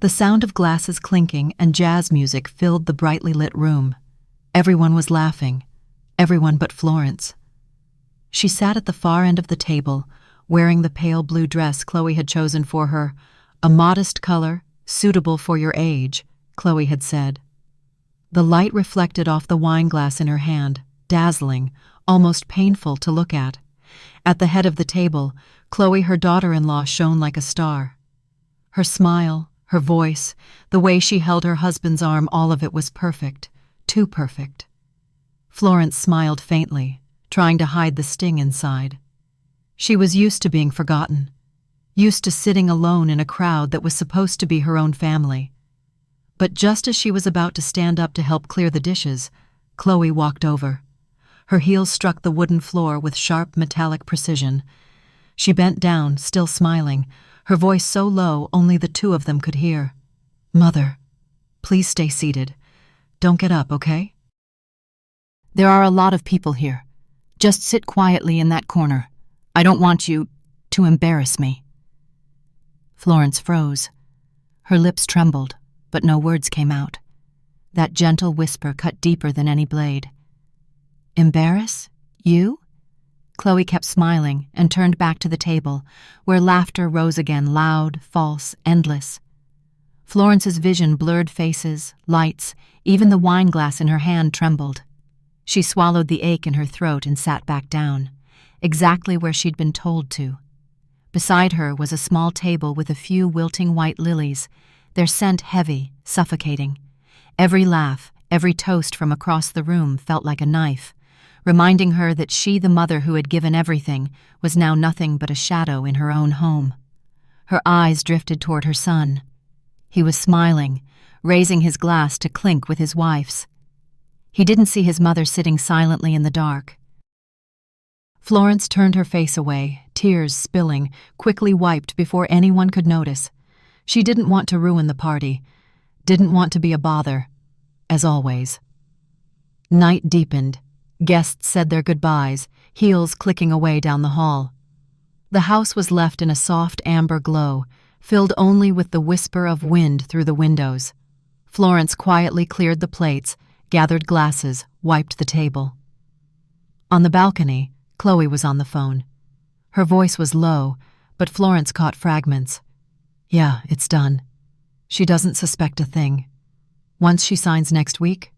The sound of glasses clinking and jazz music filled the brightly lit room. Everyone was laughing, everyone but Florence. She sat at the far end of the table, wearing the pale blue dress Chloe had chosen for her, a modest color, suitable for your age, Chloe had said. The light reflected off the wine glass in her hand, dazzling, almost painful to look at. At the head of the table, Chloe, her daughter-in-law, shone like a star. Her smile, her voice, the way she held her husband's arm, all of it was perfect, too perfect. Florence smiled faintly, trying to hide the sting inside. She was used to being forgotten, used to sitting alone in a crowd that was supposed to be her own family. But just as she was about to stand up to help clear the dishes, Chloe walked over. Her heels struck the wooden floor with sharp metallic precision. She bent down, still smiling, her voice so low only the two of them could hear. "Mother, please stay seated. Don't get up, okay? There are a lot of people here. Just sit quietly in that corner. I don't want you to embarrass me." Florence froze. Her lips trembled, but no words came out. That gentle whisper cut deeper than any blade. "Embarrass? You?" Chloe kept smiling and turned back to the table, where laughter rose again, loud, false, endless. Florence's vision blurred faces, lights, even the wine glass in her hand trembled. She swallowed the ache in her throat and sat back down, exactly where she'd been told to. Beside her was a small table with a few wilting white lilies, their scent heavy, suffocating. Every laugh, every toast from across the room felt like a knife, reminding her that she, the mother who had given everything, was now nothing but a shadow in her own home. Her eyes drifted toward her son. He was smiling, raising his glass to clink with his wife's. He didn't see his mother sitting silently in the dark. Florence turned her face away, tears spilling, quickly wiped before anyone could notice. She didn't want to ruin the party, didn't want to be a bother, as always. Night deepened. Guests said their goodbyes, heels clicking away down the hall. The house was left in a soft amber glow, filled only with the whisper of wind through the windows. Florence quietly cleared the plates, gathered glasses, wiped the table. On the balcony, Chloe was on the phone. Her voice was low, but Florence caught fragments. "Yeah, it's done. She doesn't suspect a thing. Once she signs next week,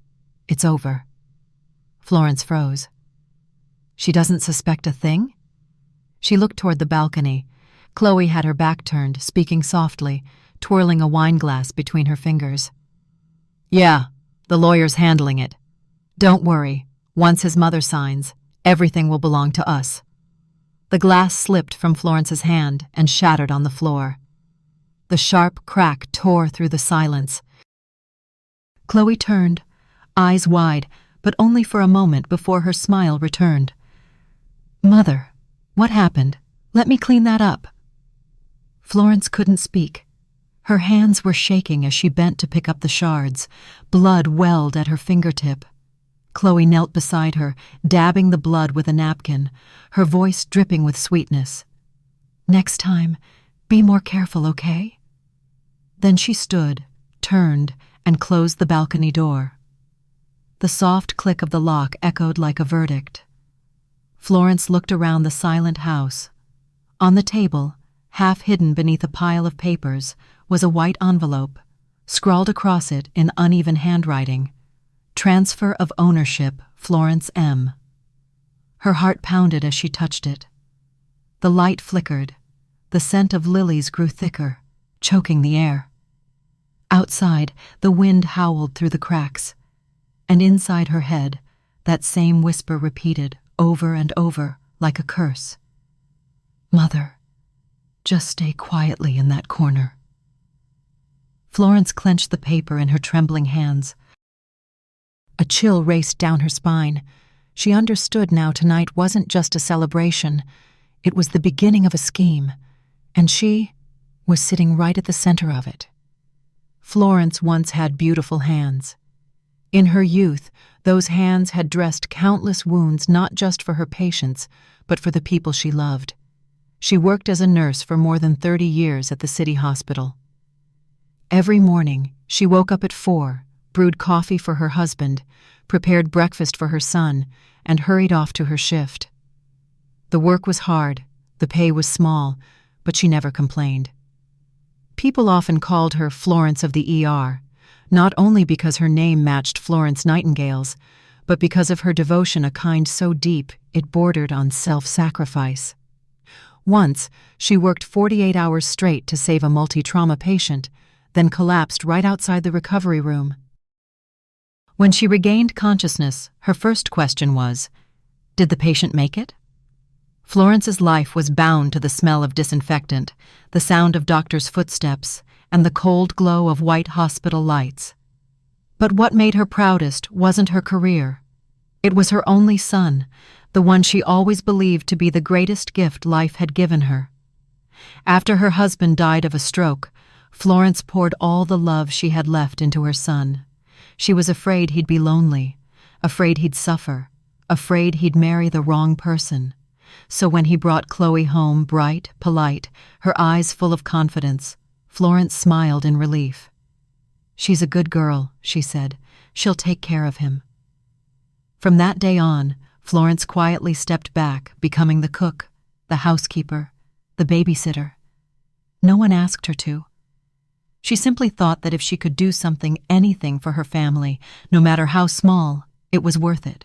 it's over." Florence froze. "She doesn't suspect a thing?" She looked toward the balcony. Chloe had her back turned, speaking softly, twirling a wine glass between her fingers. "Yeah, the lawyer's handling it. Don't worry, once his mother signs, everything will belong to us." The glass slipped from Florence's hand and shattered on the floor. The sharp crack tore through the silence. Chloe turned, eyes wide, but only for a moment before her smile returned. "Mother, what happened? Let me clean that up." Florence couldn't speak. Her hands were shaking as she bent to pick up the shards. Blood welled at her fingertip. Chloe knelt beside her, dabbing the blood with a napkin, her voice dripping with sweetness. "Next time, be more careful, okay?" Then she stood, turned, and closed the balcony door. The soft click of the lock echoed like a verdict. Florence looked around the silent house. On the table, half hidden beneath a pile of papers, was a white envelope, scrawled across it in uneven handwriting, "Transfer of ownership, Florence M." Her heart pounded as she touched it. The light flickered. The scent of lilies grew thicker, choking the air. Outside, the wind howled through the cracks. And inside her head, that same whisper repeated over and over like a curse. "Mother, just stay quietly in that corner." Florence clenched the paper in her trembling hands. A chill raced down her spine. She understood now tonight wasn't just a celebration. It was the beginning of a scheme, and she was sitting right at the center of it. Florence once had beautiful hands. In her youth, those hands had dressed countless wounds not just for her patients, but for the people she loved. She worked as a nurse for more than 30 years at the city hospital. Every morning, she woke up at 4, brewed coffee for her husband, prepared breakfast for her son, and hurried off to her shift. The work was hard, the pay was small, but she never complained. People often called her Florence of the ER, not only because her name matched Florence Nightingale's, but because of her devotion, a kind so deep it bordered on self-sacrifice. Once, she worked 48 hours straight to save a multi-trauma patient, then collapsed right outside the recovery room. When she regained consciousness, her first question was, did the patient make it? Florence's life was bound to the smell of disinfectant, the sound of doctors' footsteps, and the cold glow of white hospital lights. But what made her proudest wasn't her career. It was her only son, the one she always believed to be the greatest gift life had given her. After her husband died of a stroke, Florence poured all the love she had left into her son. She was afraid he'd be lonely, afraid he'd suffer, afraid he'd marry the wrong person. So when he brought Chloe home, bright, polite, her eyes full of confidence, Florence smiled in relief. "She's a good girl," she said. "She'll take care of him." From that day on, Florence quietly stepped back, becoming the cook, the housekeeper, the babysitter. No one asked her to. She simply thought that if she could do something, anything for her family, no matter how small, it was worth it.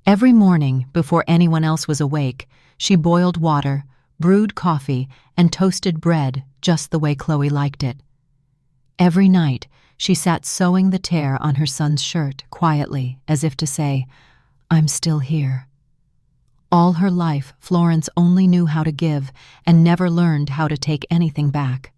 Every morning, before anyone else was awake, she boiled water, brewed coffee, and toasted bread just the way Chloe liked it. Every night, she sat sewing the tear on her son's shirt quietly, as if to say, "I'm still here." All her life, Florence only knew how to give and never learned how to take anything back.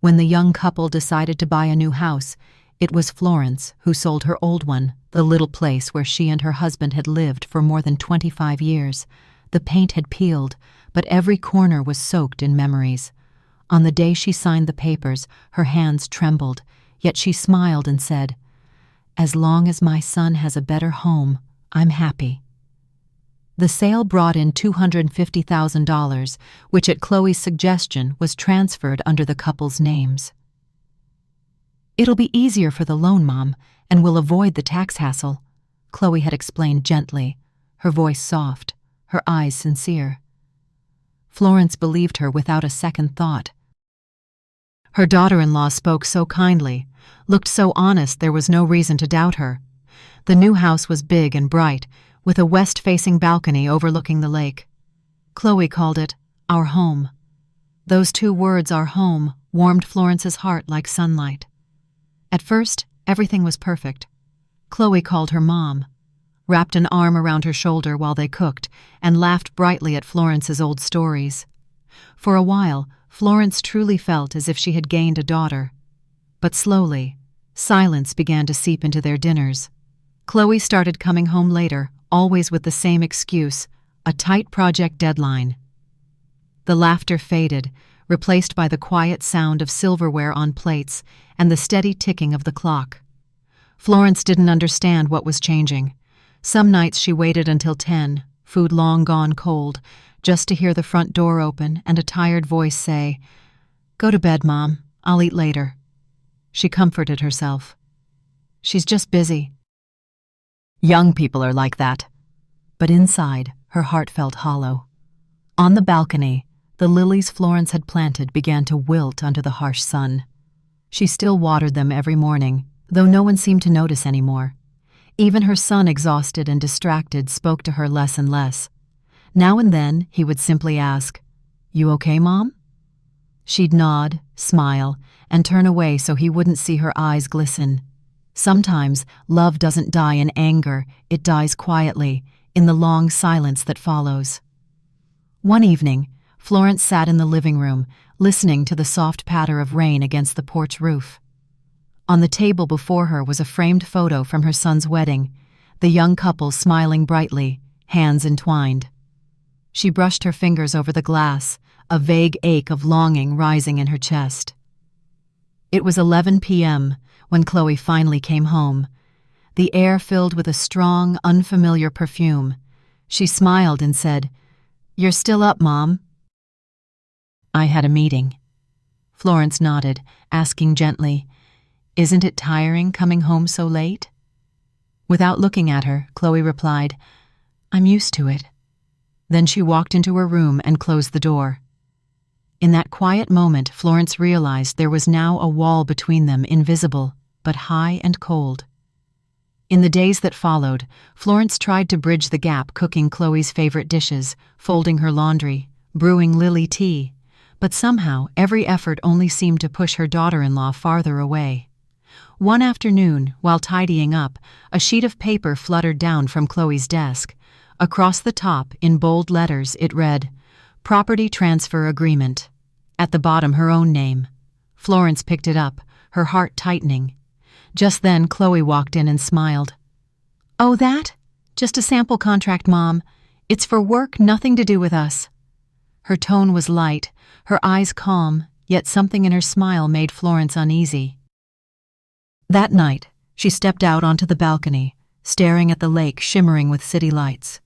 When the young couple decided to buy a new house, it was Florence who sold her old one, the little place where she and her husband had lived for more than 25 years. The paint had peeled, but every corner was soaked in memories. On the day she signed the papers, her hands trembled, yet she smiled and said, "As long as my son has a better home, I'm happy." The sale brought in $250,000, which at Chloe's suggestion was transferred under the couple's names. "It'll be easier for the loan, Mom, and we'll avoid the tax hassle," Chloe had explained gently, her voice soft, her eyes sincere. Florence believed her without a second thought. Her daughter-in-law spoke so kindly, looked so honest there was no reason to doubt her. The new house was big and bright, with a west-facing balcony overlooking the lake. Chloe called it our home. Those two words, our home, warmed Florence's heart like sunlight. At first, everything was perfect. Chloe called her Mom, wrapped an arm around her shoulder while they cooked, and laughed brightly at Florence's old stories. For a while, Florence truly felt as if she had gained a daughter. But slowly, silence began to seep into their dinners. Chloe started coming home later, always with the same excuse, a tight project deadline. The laughter faded, replaced by the quiet sound of silverware on plates and the steady ticking of the clock. Florence didn't understand what was changing. Some nights she waited until 10, food long gone cold, just to hear the front door open and a tired voice say, "Go to bed, Mom. I'll eat later." She comforted herself. "She's just busy." Young people are like that. But inside, her heart felt hollow. On the balcony, the lilies Florence had planted began to wilt under the harsh sun. She still watered them every morning, though no one seemed to notice anymore. Even her son, exhausted and distracted, spoke to her less and less. Now and then, he would simply ask, "You okay, Mom?" She'd nod, smile, and turn away so he wouldn't see her eyes glisten. Sometimes, love doesn't die in anger, it dies quietly, in the long silence that follows. One evening, Florence sat in the living room, listening to the soft patter of rain against the porch roof. On the table before her was a framed photo from her son's wedding, the young couple smiling brightly, hands entwined. She brushed her fingers over the glass, a vague ache of longing rising in her chest. It was 11 p.m. when Chloe finally came home, the air filled with a strong, unfamiliar perfume. She smiled and said, "You're still up, Mom." "I had a meeting." Florence nodded, asking gently, "Isn't it tiring coming home so late?" Without looking at her, Chloe replied, "I'm used to it." Then she walked into her room and closed the door. In that quiet moment, Florence realized there was now a wall between them, invisible, but high and cold. In the days that followed, Florence tried to bridge the gap, cooking Chloe's favorite dishes, folding her laundry, brewing Lily tea, but somehow every effort only seemed to push her daughter-in-law farther away. One afternoon, while tidying up, a sheet of paper fluttered down from Chloe's desk. Across the top, in bold letters, it read, "Property Transfer Agreement." At the bottom, her own name. Florence picked it up, her heart tightening. Just then, Chloe walked in and smiled. "Oh, that? Just a sample contract, Mom. It's for work, nothing to do with us." Her tone was light, her eyes calm, yet something in her smile made Florence uneasy. That night, she stepped out onto the balcony, staring at the lake shimmering with city lights.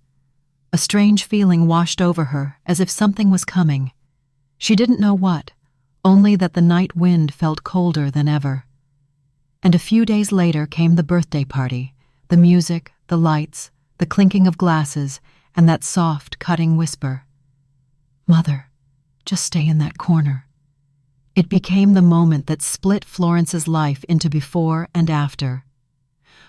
A strange feeling washed over her, as if something was coming. She didn't know what, only that the night wind felt colder than ever. And a few days later came the birthday party, the music, the lights, the clinking of glasses, and that soft, cutting whisper. "Mother, just stay in that corner." It became the moment that split Florence's life into before and after.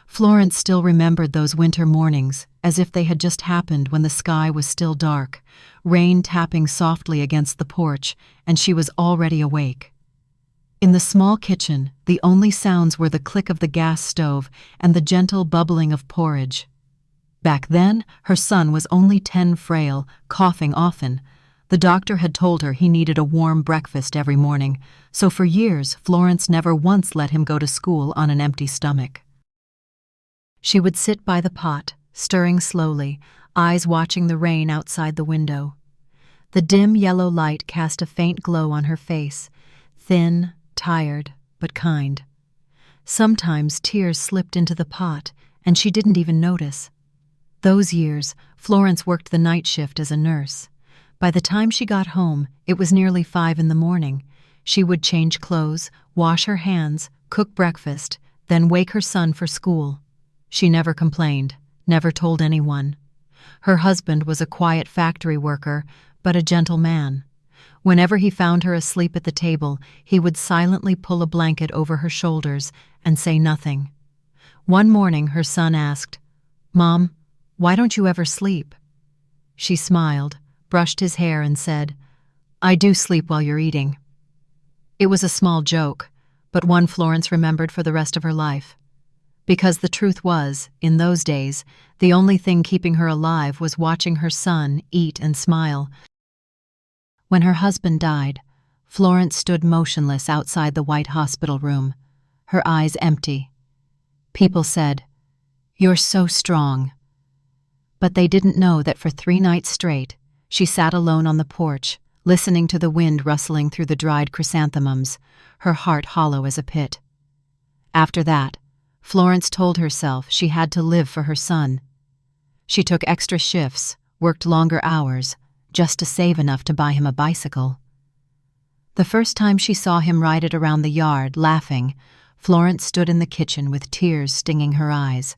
Florence still remembered those winter mornings, as if they had just happened when the sky was still dark, rain tapping softly against the porch, and she was already awake. In the small kitchen, the only sounds were the click of the gas stove and the gentle bubbling of porridge. Back then, her son was only 10, frail, coughing often. The doctor had told her he needed a warm breakfast every morning, so for years Florence never once let him go to school on an empty stomach. She would sit by the pot, stirring slowly, eyes watching the rain outside the window. The dim yellow light cast a faint glow on her face, thin, tired, but kind. Sometimes tears slipped into the pot, and she didn't even notice. Those years, Florence worked the night shift as a nurse. By the time she got home, it was nearly 5 in the morning. She would change clothes, wash her hands, cook breakfast, then wake her son for school. She never complained, never told anyone. Her husband was a quiet factory worker, but a gentle man. Whenever he found her asleep at the table, he would silently pull a blanket over her shoulders and say nothing. One morning, her son asked, "Mom, why don't you ever sleep?" She smiled, brushed his hair, and said, "I do sleep while you're eating." It was a small joke, but one Florence remembered for the rest of her life. Because the truth was, in those days, the only thing keeping her alive was watching her son eat and smile. When her husband died, Florence stood motionless outside the white hospital room, her eyes empty. People said, "You're so strong." But they didn't know that for 3 nights straight, she sat alone on the porch, listening to the wind rustling through the dried chrysanthemums, her heart hollow as a pit. After that, Florence told herself she had to live for her son. She took extra shifts, worked longer hours, just to save enough to buy him a bicycle. The first time she saw him ride it around the yard, laughing, Florence stood in the kitchen with tears stinging her eyes.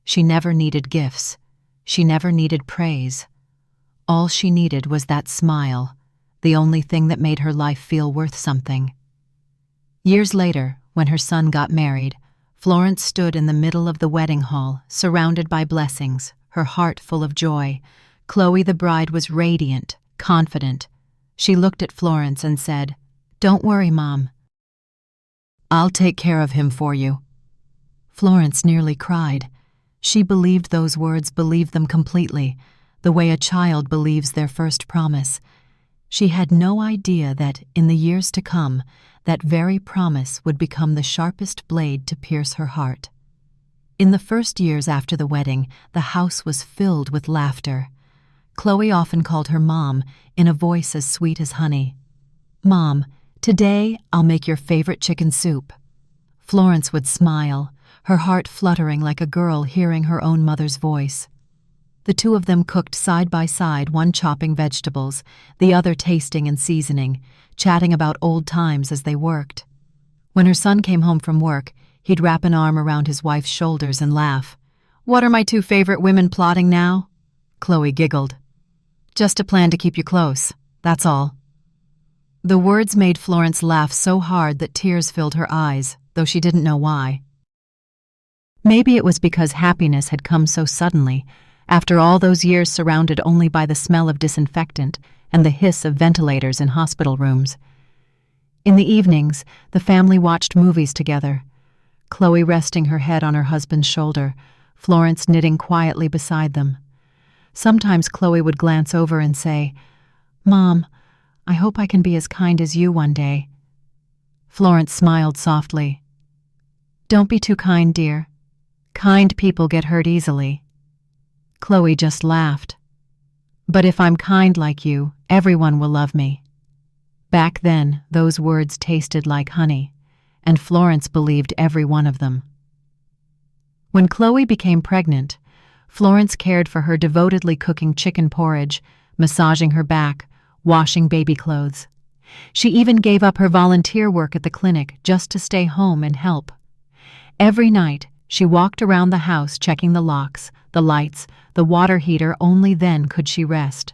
She never needed gifts. She never needed praise. All she needed was that smile, the only thing that made her life feel worth something. Years later, when her son got married, Florence stood in the middle of the wedding hall, surrounded by blessings, her heart full of joy. Chloe the bride was radiant, confident. She looked at Florence and said, "Don't worry, Mom. I'll take care of him for you." Florence nearly cried. She believed those words, believed them completely, the way a child believes their first promise. She had no idea that, in the years to come, that very promise would become the sharpest blade to pierce her heart. In the first years after the wedding, the house was filled with laughter. Chloe often called her Mom, in a voice as sweet as honey. "Mom, today I'll make your favorite chicken soup." Florence would smile, her heart fluttering like a girl hearing her own mother's voice. The two of them cooked side by side, one chopping vegetables, the other tasting and seasoning, chatting about old times as they worked. When her son came home from work, he'd wrap an arm around his wife's shoulders and laugh. "What are my two favorite women plotting now?" Chloe giggled. "Just a plan to keep you close, that's all." The words made Florence laugh so hard that tears filled her eyes, though she didn't know why. Maybe it was because happiness had come so suddenly, after all those years surrounded only by the smell of disinfectant and the hiss of ventilators in hospital rooms. In the evenings, the family watched movies together, Chloe resting her head on her husband's shoulder, Florence knitting quietly beside them. Sometimes Chloe would glance over and say, "Mom, I hope I can be as kind as you one day." Florence smiled softly. "Don't be too kind, dear. Kind people get hurt easily." Chloe just laughed. "But if I'm kind like you, everyone will love me." Back then, those words tasted like honey, and Florence believed every one of them. When Chloe became pregnant, Florence cared for her devotedly, cooking chicken porridge, massaging her back, washing baby clothes. She even gave up her volunteer work at the clinic just to stay home and help. Every night, she walked around the house checking the locks, the lights, the water heater. Only then could she rest.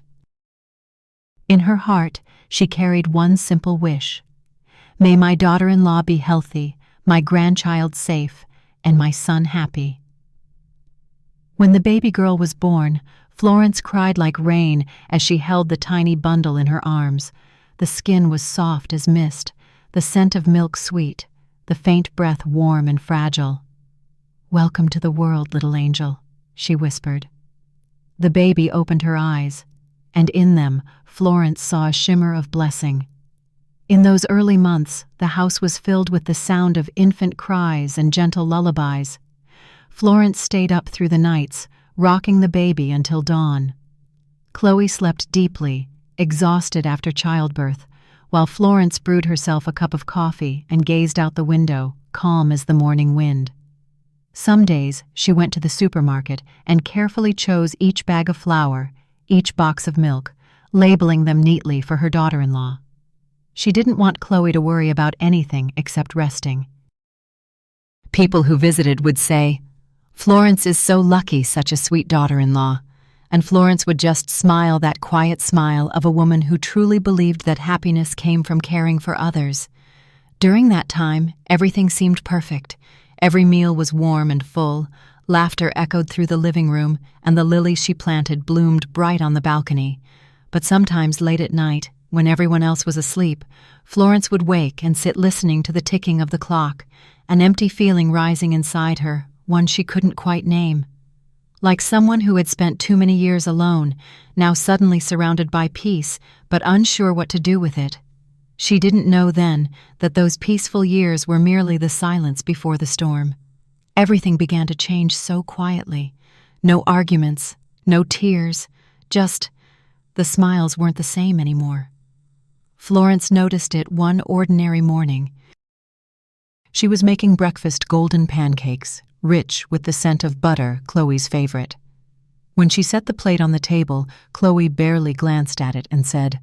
In her heart, she carried one simple wish. May my daughter-in-law be healthy, my grandchild safe, and my son happy. When the baby girl was born, Florence cried like rain as she held the tiny bundle in her arms. The skin was soft as mist, the scent of milk sweet, the faint breath warm and fragile. "Welcome to the world, little angel," she whispered. The baby opened her eyes, and in them Florence saw a shimmer of blessing. In those early months, the house was filled with the sound of infant cries and gentle lullabies. Florence stayed up through the nights, rocking the baby until dawn. Chloe slept deeply, exhausted after childbirth, while Florence brewed herself a cup of coffee and gazed out the window, calm as the morning wind. Some days she went to the supermarket and carefully chose each bag of flour, each box of milk, labeling them neatly for her daughter-in-law. She didn't want Chloe to worry about anything except resting. People who visited would say, "Florence is so lucky, such a sweet daughter-in-law," and Florence would just smile, that quiet smile of a woman who truly believed that happiness came from caring for others. During that time, everything seemed perfect. Every meal was warm and full, laughter echoed through the living room, and the lilies she planted bloomed bright on the balcony. But sometimes late at night, when everyone else was asleep, Florence would wake and sit listening to the ticking of the clock, an empty feeling rising inside her, one she couldn't quite name. Like someone who had spent too many years alone, now suddenly surrounded by peace, but unsure what to do with it. She didn't know then that those peaceful years were merely the silence before the storm. Everything began to change so quietly. No arguments, no tears, just the smiles weren't the same anymore. Florence noticed it one ordinary morning. She was making breakfast golden pancakes, rich with the scent of butter, Chloe's favorite. When she set the plate on the table, Chloe barely glanced at it and said,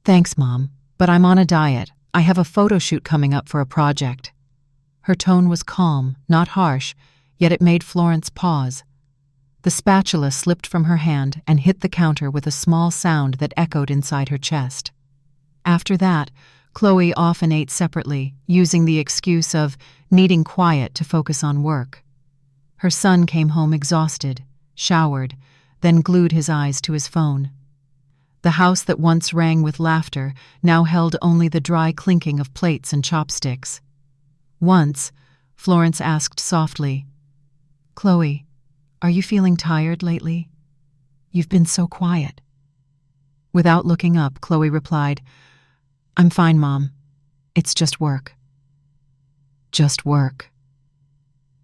"Thanks, Mom, but I'm on a diet. I have a photo shoot coming up for a project." Her tone was calm, not harsh, yet it made Florence pause. The spatula slipped from her hand and hit the counter with a small sound that echoed inside her chest. After that, Chloe often ate separately, using the excuse of needing quiet to focus on work. Her son came home exhausted, showered, then glued his eyes to his phone. The house that once rang with laughter now held only the dry clinking of plates and chopsticks. Once, Florence asked softly, "Chloe, are you feeling tired lately? You've been so quiet." Without looking up, Chloe replied, "I'm fine, Mom. It's just work." Just work.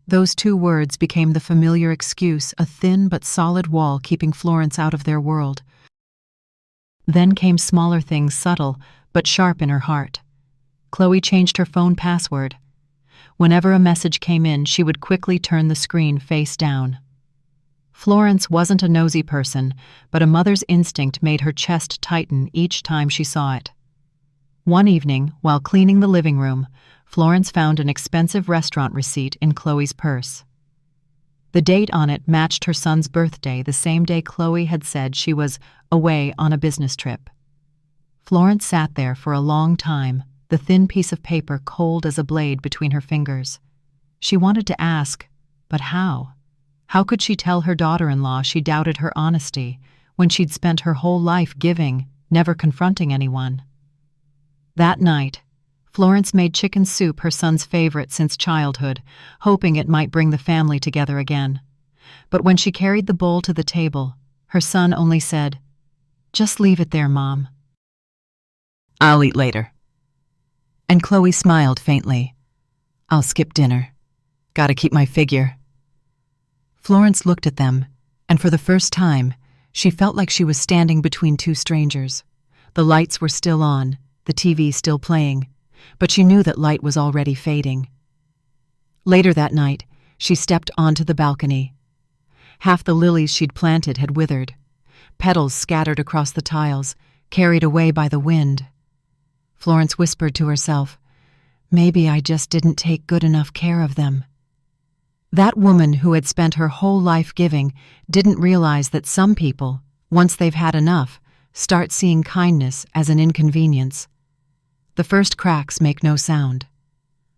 Those two words became the familiar excuse, a thin but solid wall keeping Florence out of their world. Then came smaller things, subtle but sharp in her heart. Chloe changed her phone password. Whenever a message came in, she would quickly turn the screen face down. Florence wasn't a nosy person, but a mother's instinct made her chest tighten each time she saw it. One evening, while cleaning the living room, Florence found an expensive restaurant receipt in Chloe's purse. The date on it matched her son's birthday, the same day Chloe had said she was away on a business trip. Florence sat there for a long time, the thin piece of paper cold as a blade between her fingers. She wanted to ask, but how? How could she tell her daughter-in-law she doubted her honesty when she'd spent her whole life giving, never confronting anyone? That night, Florence made chicken soup, her son's favorite since childhood, hoping it might bring the family together again. But when she carried the bowl to the table, her son only said, "Just leave it there, Mom. I'll eat later." And Chloe smiled faintly. "I'll skip dinner. Gotta keep my figure." Florence looked at them, and for the first time, she felt like she was standing between two strangers. The lights were still on, the TV still playing, but she knew that light was already fading. Later that night, she stepped onto the balcony. Half the lilies she'd planted had withered, petals scattered across the tiles, carried away by the wind. Florence whispered to herself, "Maybe I just didn't take good enough care of them." That woman who had spent her whole life giving didn't realize that some people, once they've had enough, start seeing kindness as an inconvenience. The first cracks make no sound,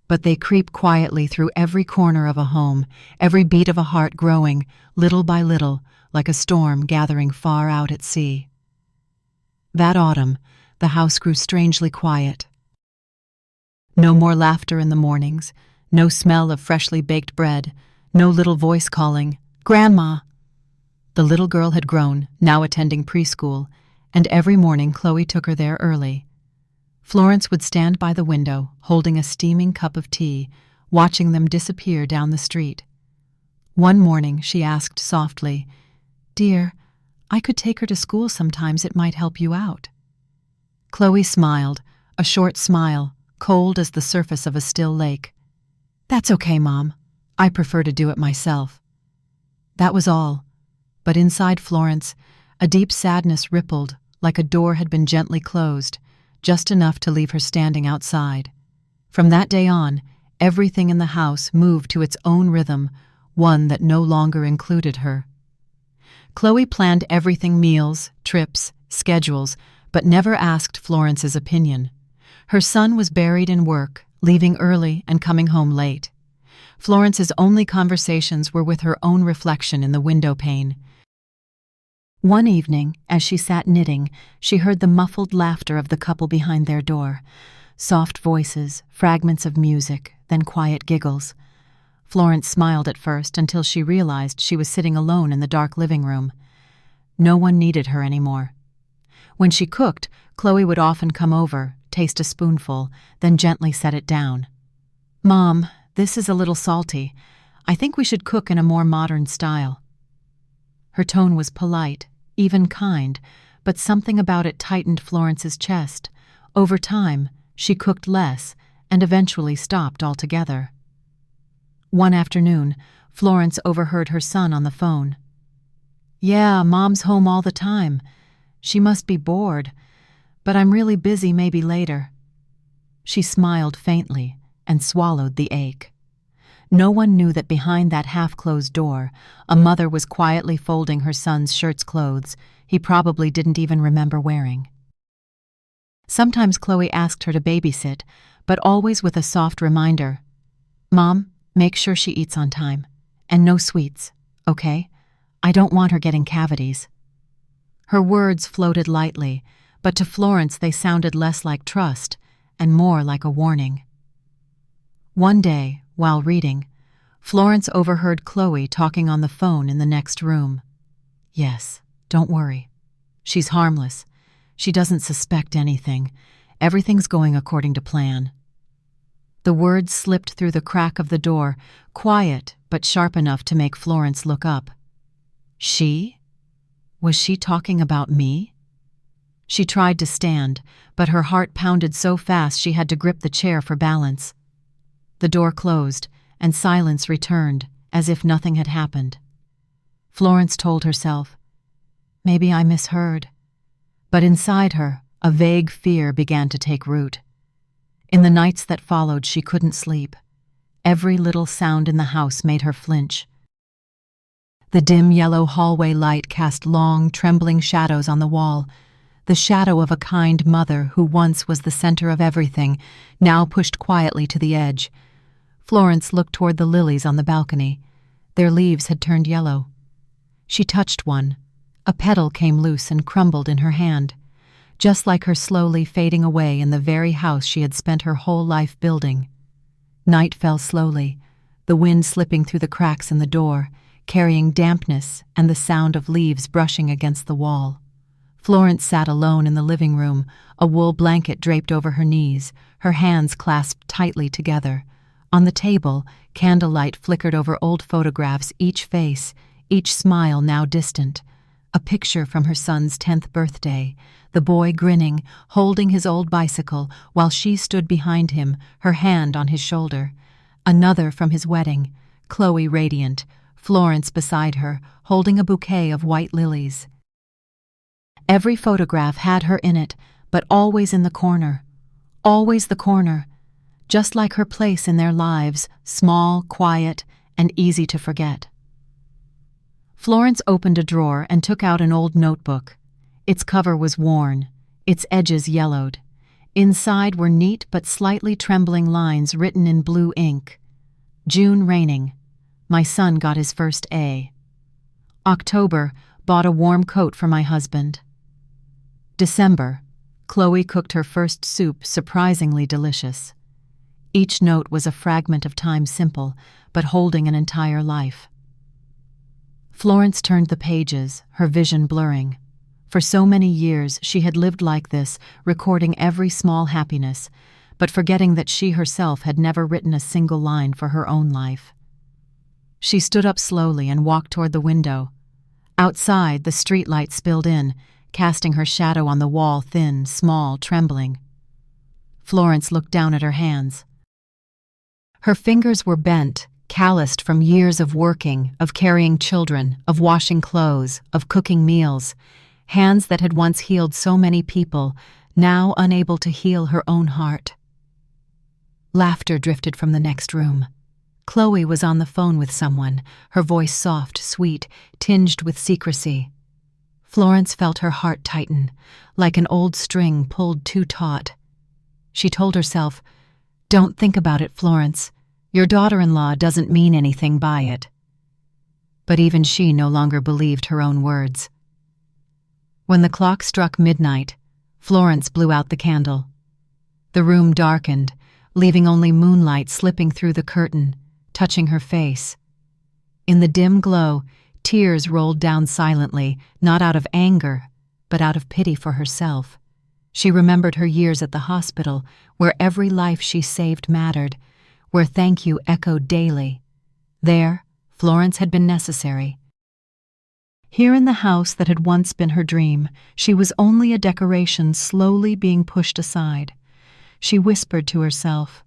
but they creep quietly through every corner of a home, every beat of a heart growing, little by little, like a storm gathering far out at sea. That autumn, the house grew strangely quiet. No more laughter in the mornings, no smell of freshly baked bread, no little voice calling, "Grandma!" The little girl had grown, now attending preschool, and every morning Chloe took her there early. Florence would stand by the window, holding a steaming cup of tea, watching them disappear down the street. One morning she asked softly, "Dear, I could take her to school sometimes, it might help you out." Chloe smiled, a short smile, cold as the surface of a still lake. "That's okay, Mom. I prefer to do it myself." That was all, but inside Florence, a deep sadness rippled like a door had been gently closed, just enough to leave her standing outside. From that day on, everything in the house moved to its own rhythm, one that no longer included her. Chloe planned everything: meals, trips, schedules, but never asked Florence's opinion. Her son was buried in work, leaving early and coming home late. Florence's only conversations were with her own reflection in the window pane. One evening, as she sat knitting, she heard the muffled laughter of the couple behind their door. Soft voices, fragments of music, then quiet giggles. Florence smiled at first until she realized she was sitting alone in the dark living room. No one needed her anymore. When she cooked, Chloe would often come over, taste a spoonful, then gently set it down. "Mom, this is a little salty. I think we should cook in a more modern style." Her tone was polite, even kind, but something about it tightened Florence's chest. Over time, she cooked less and eventually stopped altogether. One afternoon, Florence overheard her son on the phone. "Yeah, Mom's home all the time. She must be bored, but I'm really busy, maybe later." She smiled faintly and swallowed the ache. No one knew that behind that half-closed door, a mother was quietly folding her son's shirt's clothes he probably didn't even remember wearing. Sometimes Chloe asked her to babysit, but always with a soft reminder, "Mom, make sure she eats on time. And no sweets, okay? I don't want her getting cavities." Her words floated lightly, but to Florence they sounded less like trust and more like a warning. One day, while reading, Florence overheard Chloe talking on the phone in the next room. "Yes, don't worry. She's harmless. She doesn't suspect anything. Everything's going according to plan." The words slipped through the crack of the door, quiet but sharp enough to make Florence look up. She? Was she talking about me? She tried to stand, but her heart pounded so fast she had to grip the chair for balance. The door closed, and silence returned, as if nothing had happened. Florence told herself, "Maybe I misheard." But inside her, a vague fear began to take root. In the nights that followed, she couldn't sleep. Every little sound in the house made her flinch. The dim yellow hallway light cast long, trembling shadows on the wall, the shadow of a kind mother who once was the center of everything, now pushed quietly to the edge. Florence looked toward the lilies on the balcony. Their leaves had turned yellow. She touched one. A petal came loose and crumbled in her hand, just like her slowly fading away in the very house she had spent her whole life building. Night fell slowly, the wind slipping through the cracks in the door, carrying dampness and the sound of leaves brushing against the wall. Florence sat alone in the living room, a wool blanket draped over her knees, her hands clasped tightly together. On the table, candlelight flickered over old photographs, each face, each smile now distant. A picture from her son's 10th birthday, the boy grinning, holding his old bicycle, while she stood behind him, her hand on his shoulder. Another from his wedding, Chloe radiant, Florence beside her, holding a bouquet of white lilies. Every photograph had her in it, but always in the corner. Always the corner. Just like her place in their lives, small, quiet, and easy to forget. Florence opened a drawer and took out an old notebook. Its cover was worn, its edges yellowed. Inside were neat but slightly trembling lines written in blue ink. June raining. My son got his first A. October, bought a warm coat for my husband. December, Chloe cooked her first soup, surprisingly delicious. Each note was a fragment of time, simple, but holding an entire life. Florence turned the pages, her vision blurring. For so many years she had lived like this, recording every small happiness, but forgetting that she herself had never written a single line for her own life. She stood up slowly and walked toward the window. Outside, the streetlight spilled in, casting her shadow on the wall, thin, small, trembling. Florence looked down at her hands. Her fingers were bent, calloused from years of working, of carrying children, of washing clothes, of cooking meals, hands that had once healed so many people, now unable to heal her own heart. Laughter drifted from the next room. Chloe was on the phone with someone, her voice soft, sweet, tinged with secrecy. Florence felt her heart tighten, like an old string pulled too taut. She told herself, "Don't think about it, Florence. Your daughter-in-law doesn't mean anything by it." But even she no longer believed her own words. When the clock struck midnight, Florence blew out the candle. The room darkened, leaving only moonlight slipping through the curtain, touching her face. In the dim glow, tears rolled down silently, not out of anger, but out of pity for herself. She remembered her years at the hospital, where every life she saved mattered, where thank you echoed daily. There, Florence had been necessary. Here in the house that had once been her dream, she was only a decoration slowly being pushed aside. She whispered to herself,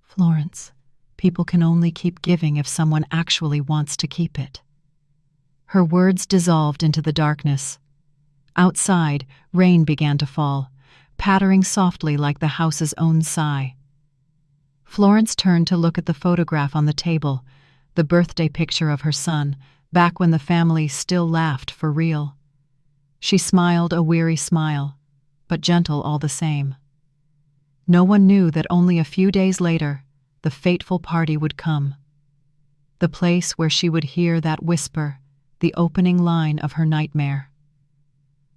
"Florence, people can only keep giving if someone actually wants to keep it." Her words dissolved into the darkness. Outside, rain began to fall, pattering softly like the house's own sigh. Florence turned to look at the photograph on the table, the birthday picture of her son, back when the family still laughed for real. She smiled a weary smile, but gentle all the same. No one knew that only a few days later, the fateful party would come. The place where she would hear that whisper, the opening line of her nightmare.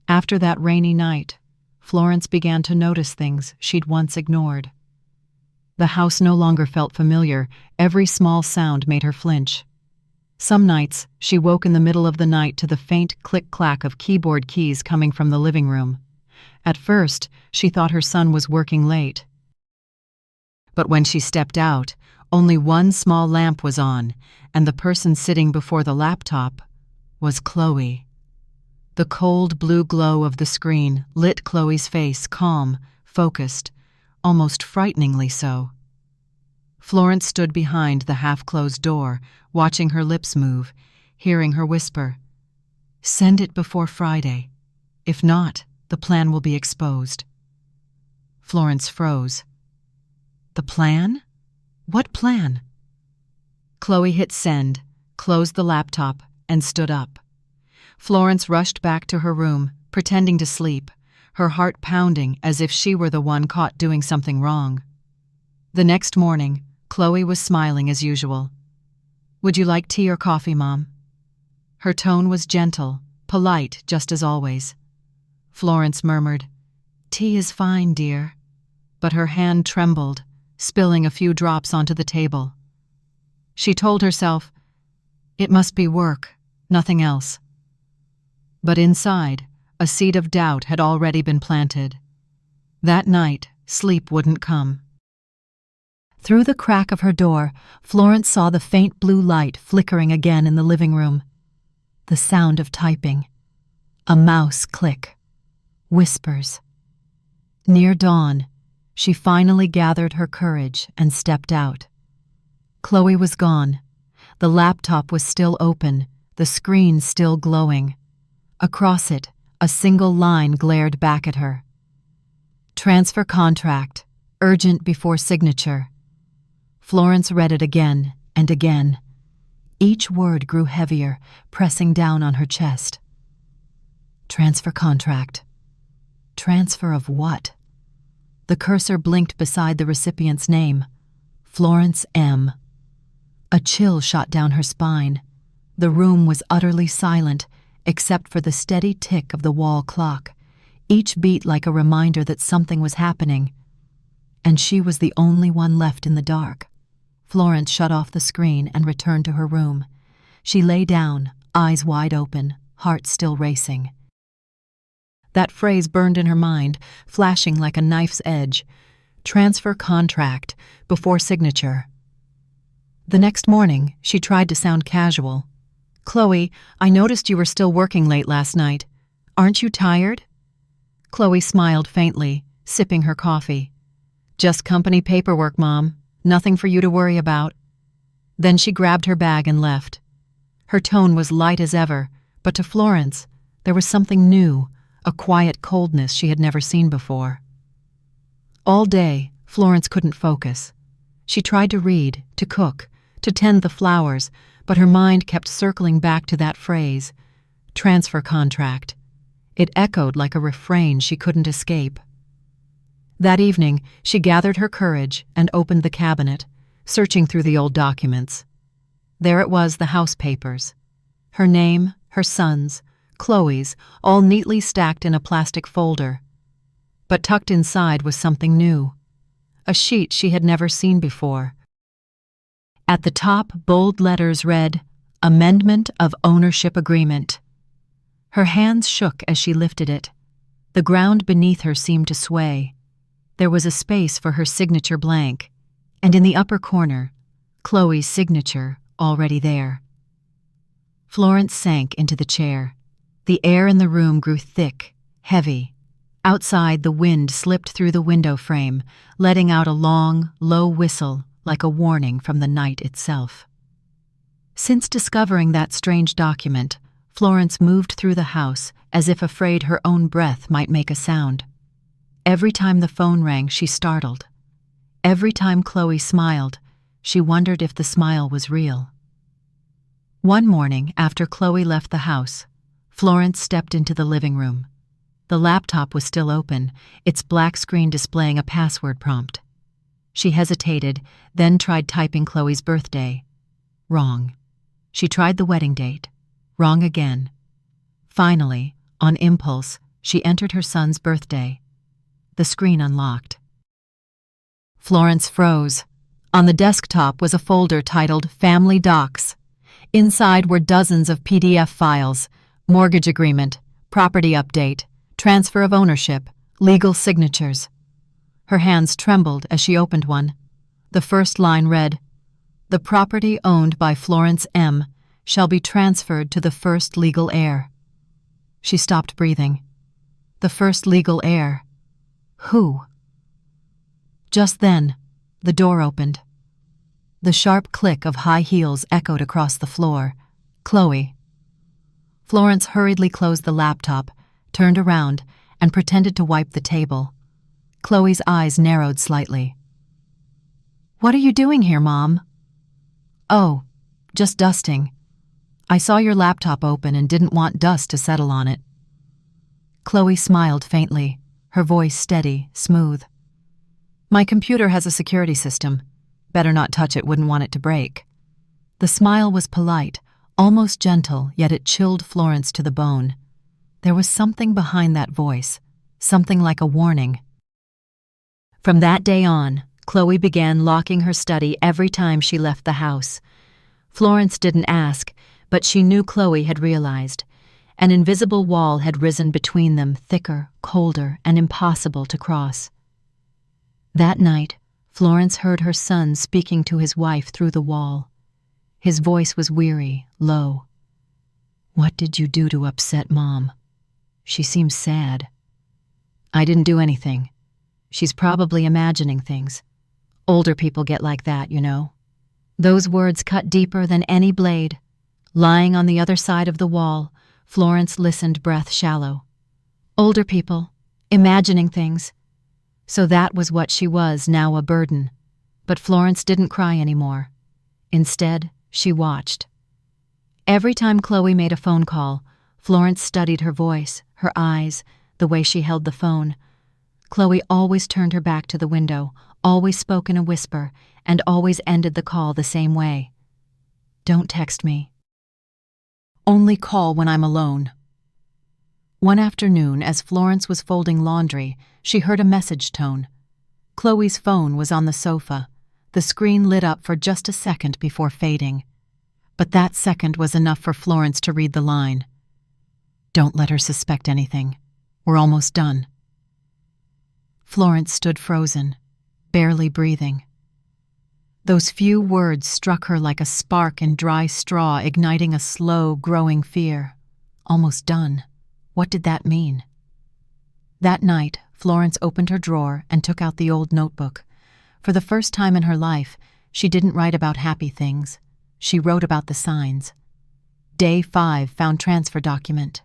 After that rainy night, Florence began to notice things she'd once ignored. The house no longer felt familiar. Every small sound made her flinch. Some nights, she woke in the middle of the night to the faint click-clack of keyboard keys coming from the living room. At first, she thought her son was working late. But when she stepped out, only one small lamp was on, and the person sitting before the laptop was Chloe. The cold blue glow of the screen lit Chloe's face, calm, focused, almost frighteningly so. Florence stood behind the half-closed door, watching her lips move, hearing her whisper, Send it before Friday. If not, the plan will be exposed. Florence froze. The plan? What plan? Chloe hit send, closed the laptop, and stood up. Florence rushed back to her room, pretending to sleep, her heart pounding as if she were the one caught doing something wrong. The next morning, Chloe was smiling as usual. "Would you like tea or coffee, Mom?" Her tone was gentle, polite, just as always. Florence murmured, "Tea is fine, dear." But her hand trembled, spilling a few drops onto the table. She told herself, it must be work, nothing else. But inside, a seed of doubt had already been planted. That night, sleep wouldn't come. Through the crack of her door, Florence saw the faint blue light flickering again in the living room. The sound of typing. A mouse click. Whispers. Near dawn, she finally gathered her courage and stepped out. Chloe was gone. The laptop was still open, the screen still glowing. Across it, a single line glared back at her. Transfer contract, urgent before signature. Florence read it again and again. Each word grew heavier, pressing down on her chest. Transfer contract. Transfer of what? The cursor blinked beside the recipient's name. Florence M. A chill shot down her spine. The room was utterly silent, except for the steady tick of the wall clock, each beat like a reminder that something was happening. And she was the only one left in the dark. Florence shut off the screen and returned to her room. She lay down, eyes wide open, heart still racing. That phrase burned in her mind, flashing like a knife's edge. Transfer contract, before signature. The next morning, she tried to sound casual. "Chloe, I noticed you were still working late last night. Aren't you tired?" Chloe smiled faintly, sipping her coffee. "Just company paperwork, Mom. Nothing for you to worry about." Then she grabbed her bag and left. Her tone was light as ever, but to Florence, there was something new, a quiet coldness she had never seen before. All day, Florence couldn't focus. She tried to read, to cook, to tend the flowers, but her mind kept circling back to that phrase, transfer contract. It echoed like a refrain she couldn't escape. That evening, she gathered her courage and opened the cabinet, searching through the old documents. There it was, the house papers. Her name, her son's, Chloe's, all neatly stacked in a plastic folder. But tucked inside was something new. A sheet she had never seen before. At the top, bold letters read, "Amendment of Ownership Agreement." Her hands shook as she lifted it. The ground beneath her seemed to sway. There was a space for her signature blank, and in the upper corner, Chloe's signature already there. Florence sank into the chair. The air in the room grew thick, heavy. Outside, the wind slipped through the window frame, letting out a long, low whistle like a warning from the night itself. Since discovering that strange document, Florence moved through the house as if afraid her own breath might make a sound. Every time the phone rang, she startled. Every time Chloe smiled, she wondered if the smile was real. One morning, after Chloe left the house, Florence stepped into the living room. The laptop was still open, its black screen displaying a password prompt. She hesitated, then tried typing Chloe's birthday. Wrong. She tried the wedding date. Wrong again. Finally, on impulse, she entered her son's birthday. The screen unlocked. Florence froze. On the desktop was a folder titled Family Docs. Inside were dozens of PDF files, mortgage agreement, property update, transfer of ownership, legal signatures. Her hands trembled as she opened one. The first line read, "The property owned by Florence M. shall be transferred to the first legal heir." She stopped breathing. The first legal heir. Who? Just then, the door opened. The sharp click of high heels echoed across the floor. Chloe. Florence hurriedly closed the laptop, turned around, and pretended to wipe the table. Chloe's eyes narrowed slightly. "What are you doing here, Mom?" "Oh, just dusting. I saw your laptop open and didn't want dust to settle on it." Chloe smiled faintly, her voice steady, smooth. "My computer has a security system. Better not touch it, wouldn't want it to break." The smile was polite, almost gentle, yet it chilled Florence to the bone. There was something behind that voice, something like a warning. From that day on, Chloe began locking her study every time she left the house. Florence didn't ask, but she knew Chloe had realized. An invisible wall had risen between them, thicker, colder, and impossible to cross. That night, Florence heard her son speaking to his wife through the wall. His voice was weary, low. "What did you do to upset Mom? She seems sad." "I didn't do anything. She's probably imagining things. Older people get like that, you know." Those words cut deeper than any blade. Lying on the other side of the wall, Florence listened, breath shallow. Older people, imagining things. So that was what she was, now a burden. But Florence didn't cry anymore. Instead, she watched. Every time Chloe made a phone call, Florence studied her voice, her eyes, the way she held the phone. Chloe always turned her back to the window, always spoke in a whisper, and always ended the call the same way. "Don't text me. Only call when I'm alone." One afternoon, as Florence was folding laundry, she heard a message tone. Chloe's phone was on the sofa. The screen lit up for just a second before fading. But that second was enough for Florence to read the line. "Don't let her suspect anything. We're almost done." Florence stood frozen, barely breathing. Those few words struck her like a spark in dry straw, igniting a slow, growing fear. Almost done. What did that mean? That night, Florence opened her drawer and took out the old notebook. For the first time in her life, she didn't write about happy things. She wrote about the signs. Day 5 found transfer document.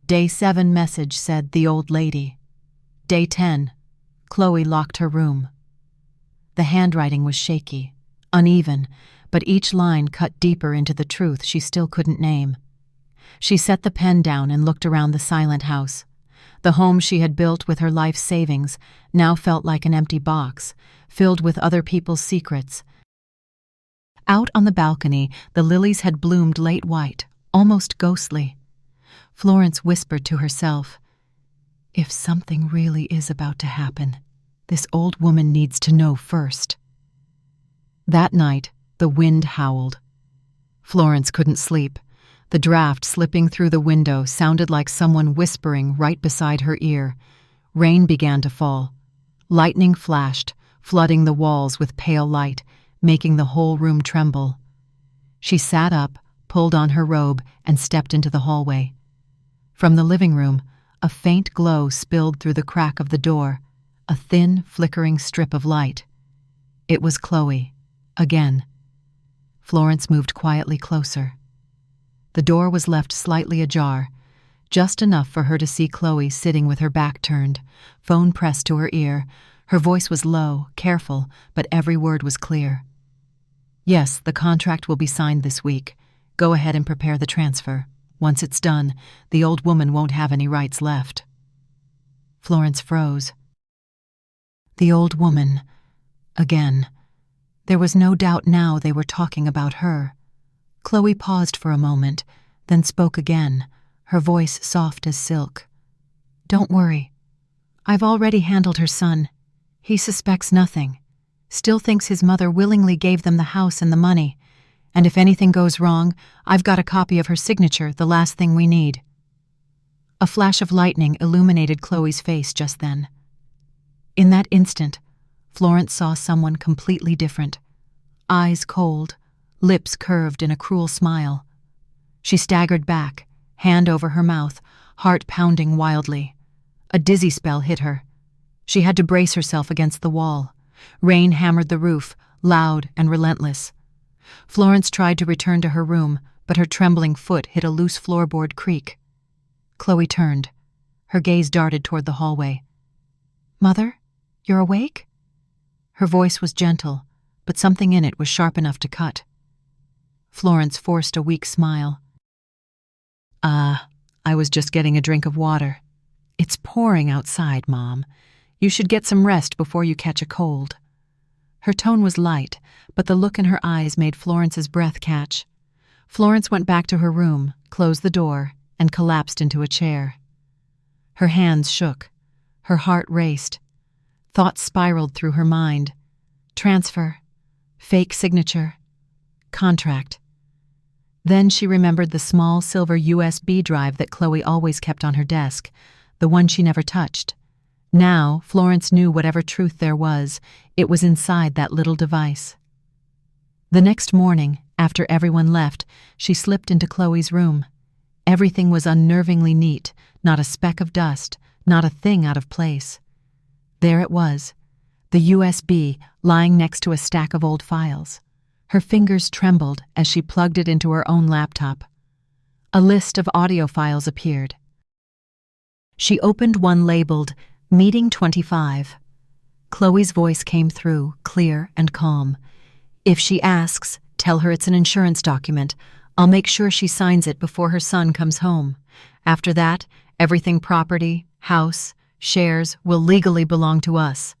Day 7 message said the old lady. Day 10, Chloe locked her room. The handwriting was shaky, uneven, but each line cut deeper into the truth she still couldn't name. She set the pen down and looked around the silent house. The home she had built with her life's savings now felt like an empty box, filled with other people's secrets. Out on the balcony, the lilies had bloomed late white, almost ghostly. Florence whispered to herself, "If something really is about to happen, this old woman needs to know first." That night, the wind howled. Florence couldn't sleep. The draft slipping through the window sounded like someone whispering right beside her ear. Rain began to fall. Lightning flashed, flooding the walls with pale light, making the whole room tremble. She sat up, pulled on her robe, and stepped into the hallway. From the living room, a faint glow spilled through the crack of the door, a thin, flickering strip of light. It was Chloe, again. Florence moved quietly closer. The door was left slightly ajar, just enough for her to see Chloe sitting with her back turned, phone pressed to her ear. Her voice was low, careful, but every word was clear. "Yes, the contract will be signed this week. Go ahead and prepare the transfer. Once it's done, the old woman won't have any rights left." Florence froze. The old woman. Again. There was no doubt now they were talking about her. Chloe paused for a moment, then spoke again, her voice soft as silk. "Don't worry. I've already handled her son. He suspects nothing. Still thinks his mother willingly gave them the house and the money. And if anything goes wrong, I've got a copy of her signature, the last thing we need." A flash of lightning illuminated Chloe's face just then. In that instant, Florence saw someone completely different. Eyes cold, lips curved in a cruel smile. She staggered back, hand over her mouth, heart pounding wildly. A dizzy spell hit her. She had to brace herself against the wall. Rain hammered the roof, loud and relentless. Florence tried to return to her room, but her trembling foot hit a loose floorboard creak. Chloe turned. Her gaze darted toward the hallway. "Mother, you're awake?" Her voice was gentle, but something in it was sharp enough to cut. Florence forced a weak smile. I was just getting a drink of water. It's pouring outside, Mom. You should get some rest before you catch a cold." Her tone was light, but the look in her eyes made Florence's breath catch. Florence went back to her room, closed the door, and collapsed into a chair. Her hands shook. Her heart raced. Thoughts spiraled through her mind. Transfer. Fake signature. Contract. Then she remembered the small silver USB drive that Chloe always kept on her desk, the one she never touched. Now, Florence knew whatever truth there was, it was inside that little device. The next morning, after everyone left, she slipped into Chloe's room. Everything was unnervingly neat, not a speck of dust, not a thing out of place. There it was, the USB lying next to a stack of old files. Her fingers trembled as she plugged it into her own laptop. A list of audio files appeared. She opened one labeled Meeting 25. Chloe's voice came through, clear and calm. "If she asks, tell her it's an insurance document. I'll make sure she signs it before her son comes home. After that, everything property, house, shares will legally belong to us."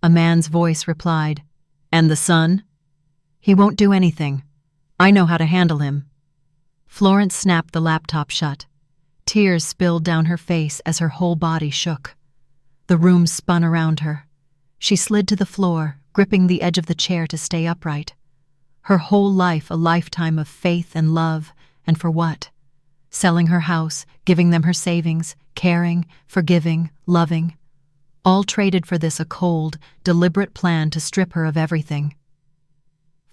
A man's voice replied, "And the son? He won't do anything. I know how to handle him." Florence snapped the laptop shut. Tears spilled down her face as her whole body shook. The room spun around her. She slid to the floor, gripping the edge of the chair to stay upright. Her whole life a lifetime of faith and love, and for what? Selling her house, giving them her savings, caring, forgiving, loving. All traded for this a cold, deliberate plan to strip her of everything.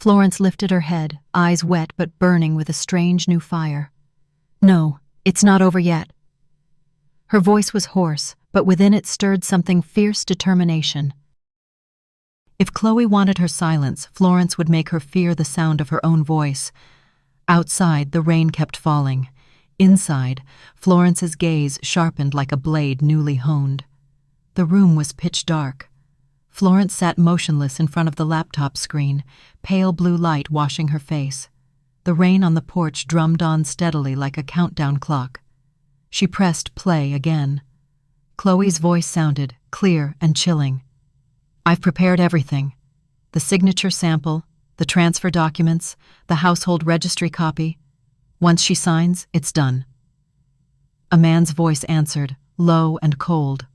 Florence lifted her head, eyes wet but burning with a strange new fire. "No, it's not over yet." Her voice was hoarse, but within it stirred something fierce determination. If Chloe wanted her silence, Florence would make her fear the sound of her own voice. Outside, the rain kept falling. Inside, Florence's gaze sharpened like a blade newly honed. The room was pitch dark. Florence sat motionless in front of the laptop screen, pale blue light washing her face. The rain on the porch drummed on steadily like a countdown clock. She pressed play again. Chloe's voice sounded, clear and chilling. "I've prepared everything. The signature sample, the transfer documents, the household registry copy. Once she signs, it's done." A man's voice answered, low and cold.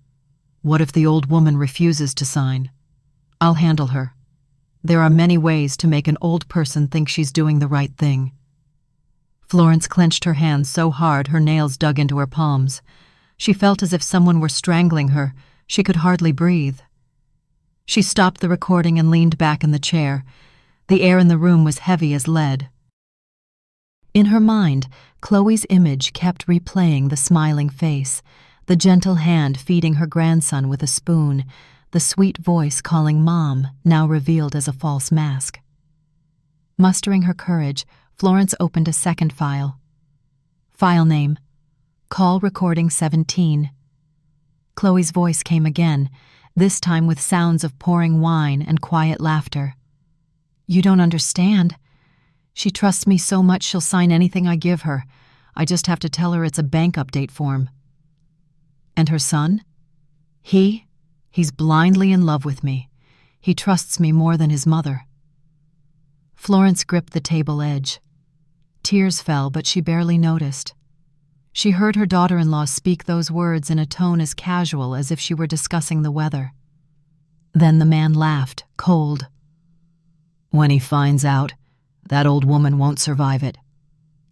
"What if the old woman refuses to sign? I'll handle her. There are many ways to make an old person think she's doing the right thing." Florence clenched her hands so hard her nails dug into her palms. She felt as if someone were strangling her. She could hardly breathe. She stopped the recording and leaned back in the chair. The air in the room was heavy as lead. In her mind, Chloe's image kept replaying the smiling face, the gentle hand feeding her grandson with a spoon, the sweet voice calling Mom, now revealed as a false mask. Mustering her courage, Florence opened a second file. File name: Call Recording 17. Chloe's voice came again, this time with sounds of pouring wine and quiet laughter. "You don't understand. She trusts me so much she'll sign anything I give her. I just have to tell her it's a bank update form." "And her son? He's blindly in love with me. He trusts me more than his mother." Florence gripped the table edge. Tears fell, but she barely noticed. She heard her daughter-in-law speak those words in a tone as casual as if she were discussing the weather. Then the man laughed, cold. "When he finds out, that old woman won't survive it."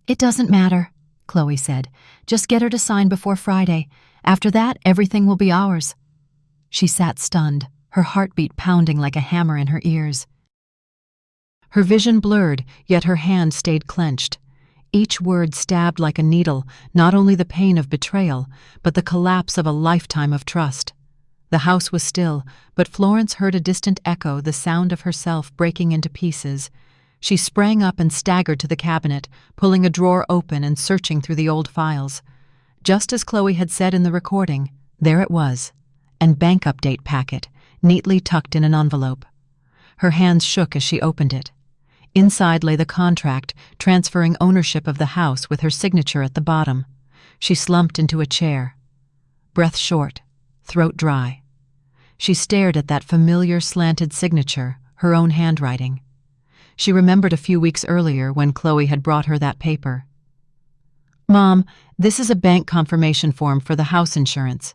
"It doesn't matter," Chloe said. "Just get her to sign before Friday. After that, everything will be ours." She sat stunned, her heartbeat pounding like a hammer in her ears. Her vision blurred, yet her hand stayed clenched. Each word stabbed like a needle, not only the pain of betrayal, but the collapse of a lifetime of trust. The house was still, but Florence heard a distant echo, the sound of herself breaking into pieces. She sprang up and staggered to the cabinet, pulling a drawer open and searching through the old files. Just as Chloe had said in the recording, there it was, and bank update packet, neatly tucked in an envelope. Her hands shook as she opened it. Inside lay the contract transferring ownership of the house with her signature at the bottom. She slumped into a chair, breath short, throat dry. She stared at that familiar slanted signature, her own handwriting. She remembered a few weeks earlier when Chloe had brought her that paper. "Mom, this is a bank confirmation form for the house insurance.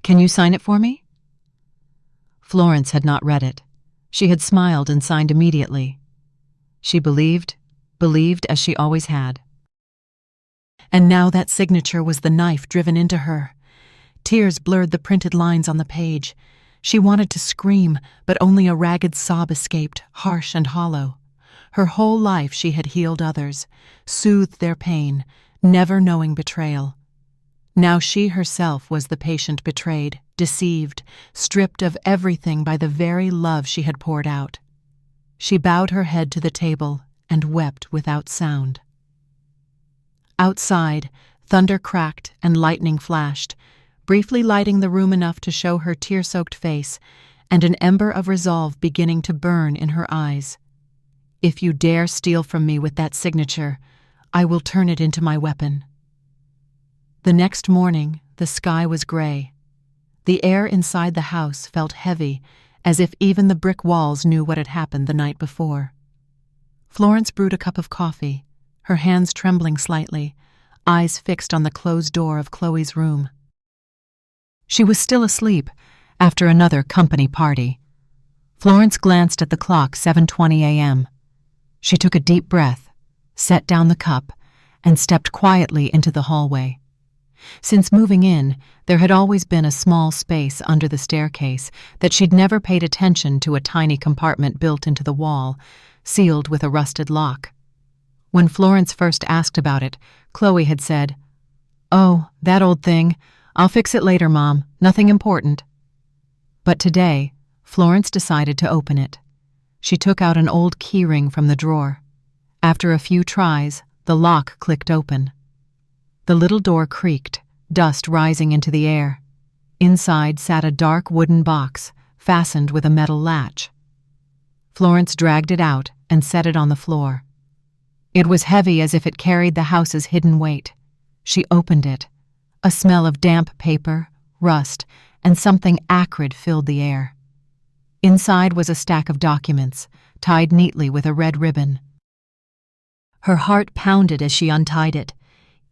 Can you sign it for me?" Florence had not read it. She had smiled and signed immediately. She believed as she always had. And now that signature was the knife driven into her. Tears blurred the printed lines on the page. She wanted to scream, but only a ragged sob escaped, harsh and hollow. Her whole life she had healed others, soothed their pain, never knowing betrayal. Now she herself was the patient betrayed, deceived, stripped of everything by the very love she had poured out. She bowed her head to the table and wept without sound. Outside, thunder cracked and lightning flashed, briefly lighting the room enough to show her tear-soaked face and an ember of resolve beginning to burn in her eyes. "If you dare steal from me with that signature, I will turn it into my weapon." The next morning, the sky was gray. The air inside the house felt heavy, as if even the brick walls knew what had happened the night before. Florence brewed a cup of coffee, her hands trembling slightly, eyes fixed on the closed door of Chloe's room. She was still asleep after another company party. Florence glanced at the clock, 7:20 a.m. She took a deep breath, set down the cup, and stepped quietly into the hallway. Since moving in, there had always been a small space under the staircase that she'd never paid attention to, a tiny compartment built into the wall, sealed with a rusted lock. When Florence first asked about it, Chloe had said, "Oh, that old thing. I'll fix it later, Mom. Nothing important." But today, Florence decided to open it. She took out an old keyring from the drawer. After a few tries, the lock clicked open. The little door creaked, dust rising into the air. Inside sat a dark wooden box, fastened with a metal latch. Florence dragged it out and set it on the floor. It was heavy, as if it carried the house's hidden weight. She opened it. A smell of damp paper, rust, and something acrid filled the air. Inside was a stack of documents, tied neatly with a red ribbon. Her heart pounded as she untied it.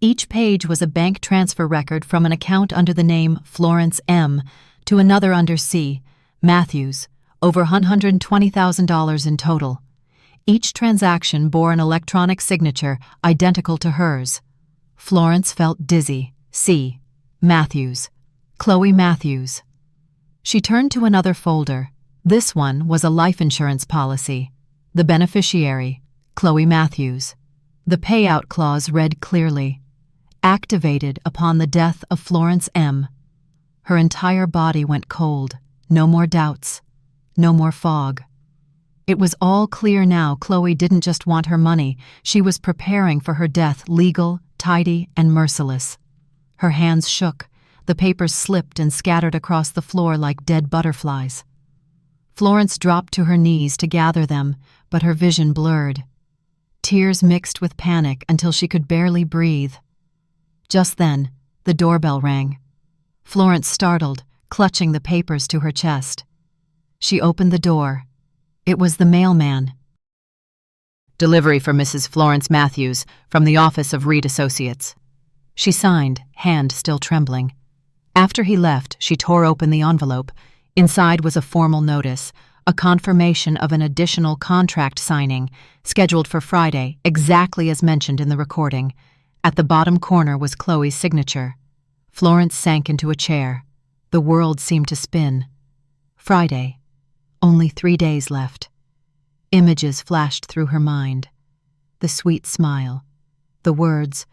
Each page was a bank transfer record from an account under the name Florence M. to another under C. Matthews, over $120,000 in total. Each transaction bore an electronic signature identical to hers. Florence felt dizzy. C. Matthews. Chloe Matthews. She turned to another folder. This one was a life insurance policy. The beneficiary, Chloe Matthews. The payout clause read clearly, "Activated upon the death of Florence M." Her entire body went cold. No more doubts. No more fog. It was all clear now. Chloe didn't just want her money. She was preparing for her death, legal, tidy, and merciless. Her hands shook. The papers slipped and scattered across the floor like dead butterflies. Florence dropped to her knees to gather them, but her vision blurred. Tears mixed with panic until she could barely breathe. Just then, the doorbell rang. Florence startled, clutching the papers to her chest. She opened the door. It was the mailman. "Delivery for Mrs. Florence Matthews from the office of Reed Associates." She signed, hand still trembling. After he left, she tore open the envelope. Inside was a formal notice, a confirmation of an additional contract signing, scheduled for Friday, exactly as mentioned in the recording. At the bottom corner was Chloe's signature. Florence sank into a chair. The world seemed to spin. Friday. Only 3 days left. Images flashed through her mind. The sweet smile. The words,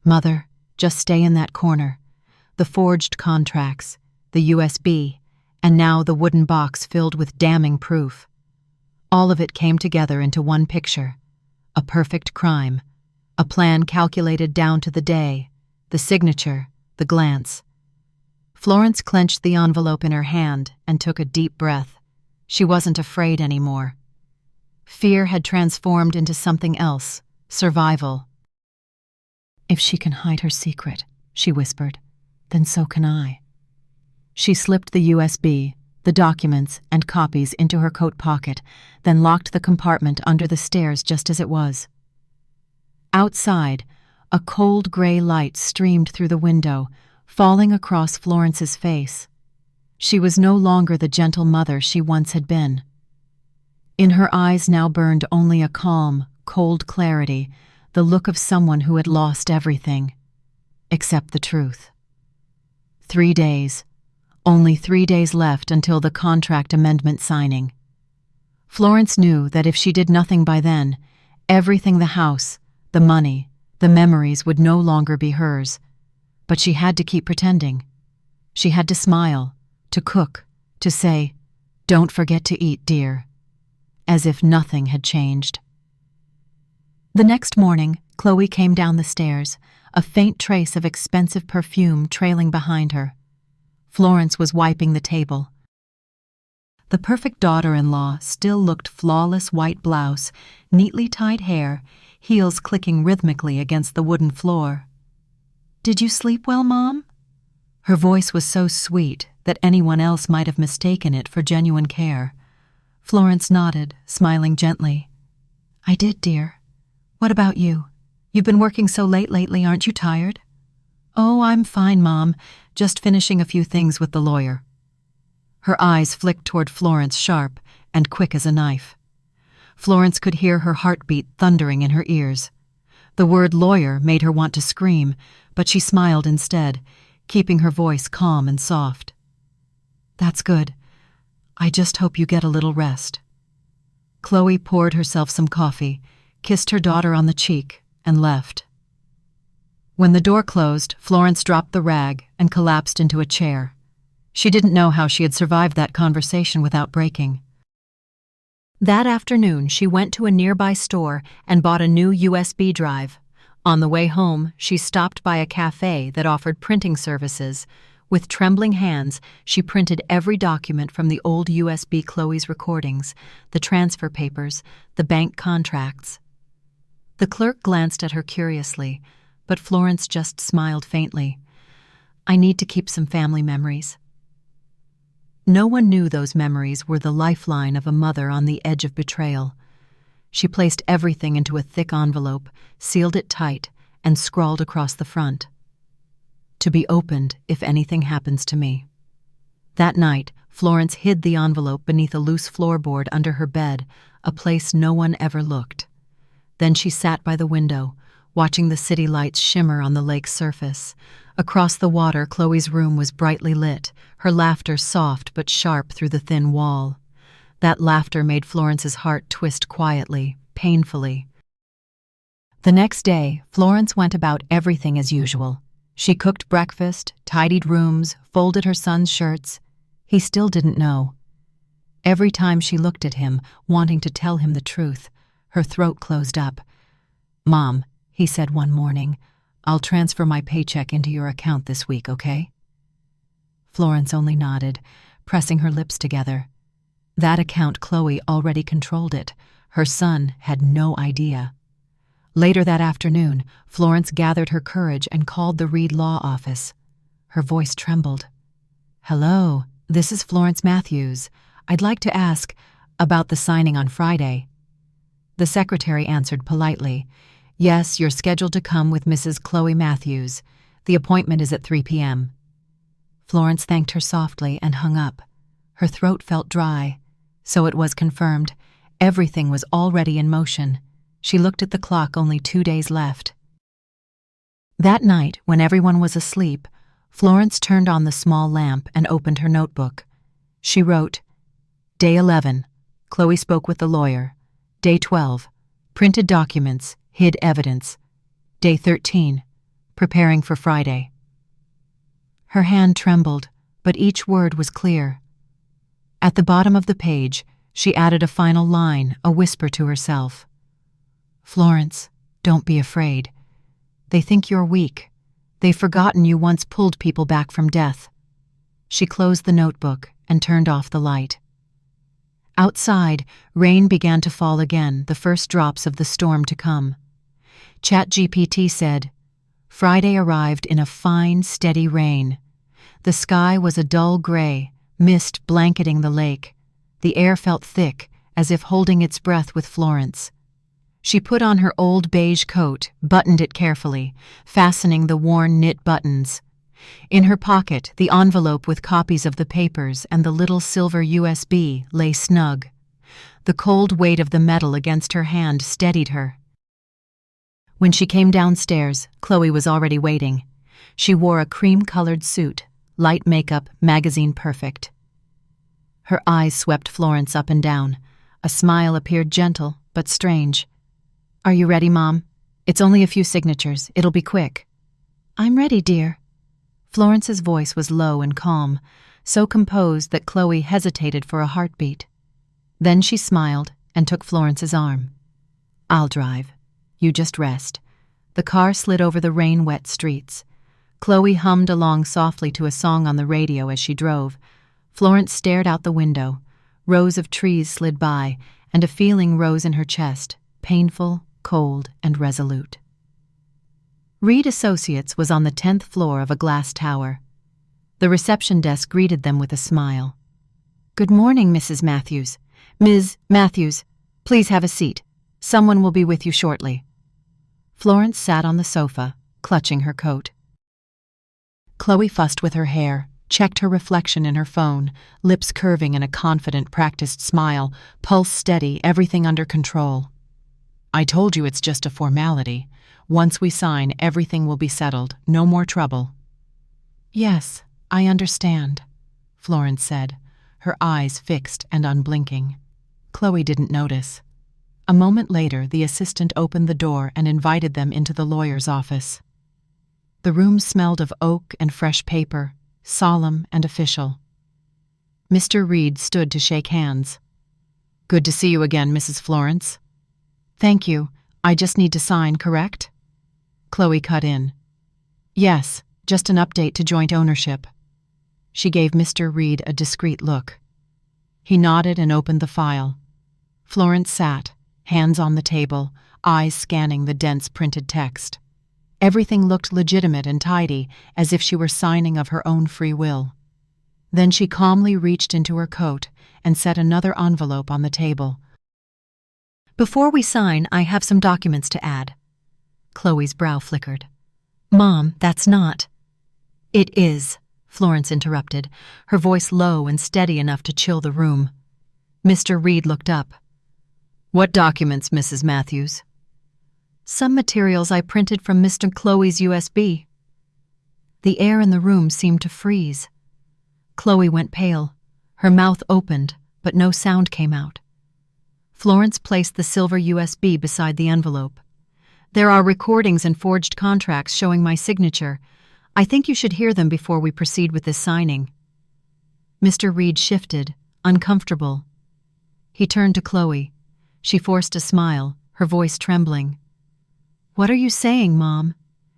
"Mother, just stay in that corner." The forged contracts, the USB, and now the wooden box filled with damning proof. All of it came together into one picture. A perfect crime. A plan calculated down to the day, the signature, the glance. Florence clenched the envelope in her hand and took a deep breath. She wasn't afraid anymore. Fear had transformed into something else, survival. "If she can hide her secret," she whispered, "then so can I." She slipped the USB, the documents, and copies into her coat pocket, then locked the compartment under the stairs just as it was. Outside, a cold gray light streamed through the window, falling across Florence's face. She was no longer the gentle mother she once had been. In her eyes now burned only a calm, cold clarity, the look of someone who had lost everything, except the truth. 3 days. Only 3 days left until the contract amendment signing. Florence knew that if she did nothing by then, everything, the house, the money, the memories, would no longer be hers. But she had to keep pretending. She had to smile, to cook, to say, "Don't forget to eat, dear," as if nothing had changed. The next morning, Chloe came down the stairs, a faint trace of expensive perfume trailing behind her. Florence was wiping the table. The perfect daughter-in-law still looked flawless white blouse, neatly tied hair, heels clicking rhythmically against the wooden floor. "Did you sleep well, Mom?" Her voice was so sweet that anyone else might have mistaken it for genuine care. Florence nodded, smiling gently. "I did, dear. What about you? You've been working so late lately, aren't you tired?" "Oh, I'm fine, Mom. Just finishing a few things with the lawyer." Her eyes flicked toward Florence, sharp and quick as a knife. Florence could hear her heartbeat thundering in her ears. The word lawyer made her want to scream, but she smiled instead, keeping her voice calm and soft. "That's good. I just hope you get a little rest." Chloe poured herself some coffee, kissed her daughter on the cheek, and left. When the door closed, Florence dropped the rag and collapsed into a chair. She didn't know how she had survived that conversation without breaking. That afternoon, she went to a nearby store and bought a new USB drive. On the way home, she stopped by a cafe that offered printing services. With trembling hands, she printed every document from the old USB Chloe's recordings, the transfer papers, the bank contracts. The clerk glanced at her curiously, but Florence just smiled faintly. "I need to keep some family memories." No one knew those memories were the lifeline of a mother on the edge of betrayal. She placed everything into a thick envelope, sealed it tight, and scrawled across the front, "To be opened if anything happens to me." That night, Florence hid the envelope beneath a loose floorboard under her bed, a place no one ever looked. Then she sat by the window, watching the city lights shimmer on the lake's surface. Across the water, Chloe's room was brightly lit, her laughter soft but sharp through the thin wall. That laughter made Florence's heart twist quietly, painfully. The next day, Florence went about everything as usual. She cooked breakfast, tidied rooms, folded her son's shirts. He still didn't know. Every time she looked at him, wanting to tell him the truth, her throat closed up. "Mom," he said one morning, "I'll transfer my paycheck into your account this week, okay?" Florence only nodded, pressing her lips together. That account, Chloe already controlled it. Her son had no idea. Later that afternoon, Florence gathered her courage and called the Reed Law Office. Her voice trembled. "Hello, this is Florence Matthews. I'd like to ask about the signing on Friday." The secretary answered politely, "Yes, you're scheduled to come with Mrs. Chloe Matthews. The appointment is at 3 p.m. Florence thanked her softly and hung up. Her throat felt dry. So it was confirmed. Everything was already in motion. She looked at the clock, only 2 days left. That night, when everyone was asleep, Florence turned on the small lamp and opened her notebook. She wrote, Day 11, Chloe spoke with the lawyer. Day 12, printed documents, hid evidence. Day 13, preparing for Friday. Her hand trembled, but each word was clear. At the bottom of the page, she added a final line, a whisper to herself. Florence, don't be afraid. They think you're weak. They've forgotten you once pulled people back from death. She closed the notebook and turned off the light. Outside, rain began to fall again, the first drops of the storm to come. ChatGPT said, Friday arrived in a fine, steady rain. The sky was a dull gray, mist blanketing the lake. The air felt thick, as if holding its breath with Florence. She put on her old beige coat, buttoned it carefully, fastening the worn knit buttons. In her pocket, the envelope with copies of the papers and the little silver USB lay snug. The cold weight of the metal against her hand steadied her. When she came downstairs, Chloe was already waiting. She wore a cream-colored suit, light makeup, magazine perfect. Her eyes swept Florence up and down. A smile appeared gentle, but strange. "Are you ready, Mom? It's only a few signatures. It'll be quick." "I'm ready, dear." Florence's voice was low and calm, so composed that Chloe hesitated for a heartbeat. Then she smiled and took Florence's arm. "I'll drive. You just rest." The car slid over the rain-wet streets. Chloe hummed along softly to a song on the radio as she drove. Florence stared out the window. Rows of trees slid by, and a feeling rose in her chest, painful, cold, and resolute. Reed Associates was on the 10th floor of a glass tower. The reception desk greeted them with a smile. "Good morning, Mrs. Matthews. Ms. Matthews, please have a seat. Someone will be with you shortly." Florence sat on the sofa, clutching her coat. Chloe fussed with her hair, checked her reflection in her phone, lips curving in a confident, practiced smile, pulse steady, everything under control. "I told you it's just a formality. Once we sign, everything will be settled. No more trouble." "Yes, I understand," Florence said, her eyes fixed and unblinking. Chloe didn't notice. A moment later, the assistant opened the door and invited them into the lawyer's office. The room smelled of oak and fresh paper, solemn and official. Mr. Reed stood to shake hands. "Good to see you again, Mrs. Florence." "Thank you. I just need to sign, correct?" Chloe cut in. "Yes, just an update to joint ownership." She gave Mr. Reed a discreet look. He nodded and opened the file. Florence sat, hands on the table, eyes scanning the dense printed text. Everything looked legitimate and tidy, as if she were signing of her own free will. Then she calmly reached into her coat and set another envelope on the table. "Before we sign, I have some documents to add." Chloe's brow flickered. "Mom, that's not—" "It is," Florence interrupted, her voice low and steady enough to chill the room. Mr. Reed looked up. "What documents, Mrs. Matthews?" "Some materials I printed from Mr. Chloe's USB." The air in the room seemed to freeze. Chloe went pale. Her mouth opened, but no sound came out. Florence placed the silver USB beside the envelope. "There are recordings and forged contracts showing my signature. I think you should hear them before we proceed with this signing." Mr. Reed shifted, uncomfortable. He turned to Chloe. She forced a smile, her voice trembling. "What are you saying, Mom?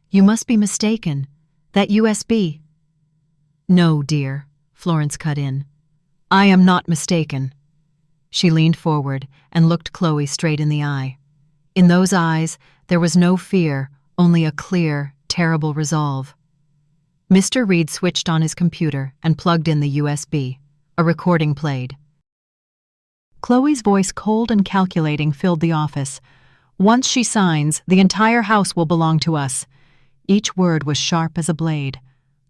You must be mistaken. That USB—" "No, dear," Florence cut in. "I am not mistaken." She leaned forward and looked Chloe straight in the eye. In those eyes, there was no fear, only a clear, terrible resolve. Mr. Reed switched on his computer and plugged in the USB. A recording played. Chloe's voice, cold and calculating, filled the office. "Once she signs, the entire house will belong to us." Each word was sharp as a blade.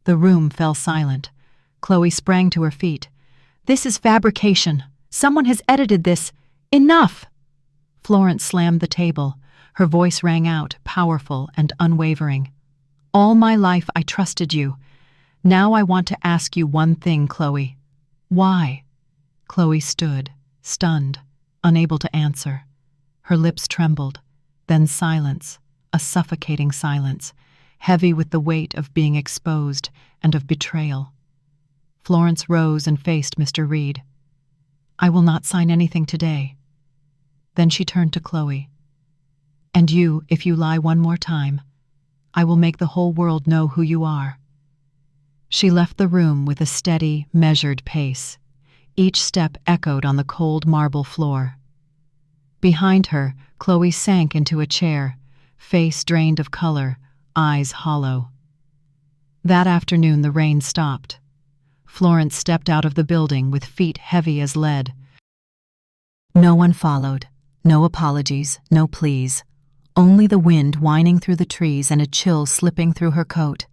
The room fell silent. Chloe sprang to her feet. "This is fabrication. Someone has edited this. Enough!" Florence slammed the table. Her voice rang out, powerful and unwavering. "All my life I trusted you. Now I want to ask you one thing, Chloe. Why?" Chloe stood, stunned, unable to answer. Her lips trembled, then silence, a suffocating silence, heavy with the weight of being exposed and of betrayal. Florence rose and faced Mr. Reed. "I will not sign anything today." Then she turned to Chloe. And you, if you lie one more time, I will make the whole world know who you are." She left the room with a steady, measured pace. Each step echoed on the cold marble floor. Behind her, Chloe sank into a chair, face drained of color, eyes hollow. That afternoon the rain stopped. Florence stepped out of the building with feet heavy as lead. No one followed. No apologies, no pleas. Only the wind whining through the trees and a chill slipping through her coat.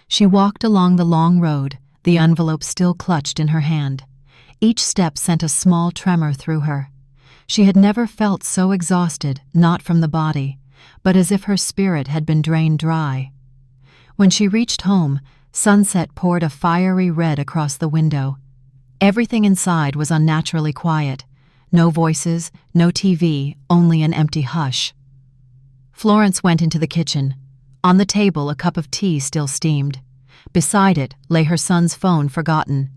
She walked along the long road, the envelope still clutched in her hand. Each step sent a small tremor through her. She had never felt so exhausted, not from the body, but as if her spirit had been drained dry. When she reached home, sunset poured a fiery red across the window. Everything inside was unnaturally quiet. No voices, no TV, only an empty hush. Florence went into the kitchen. On the table, a cup of tea still steamed. Beside it lay her son's phone, forgotten,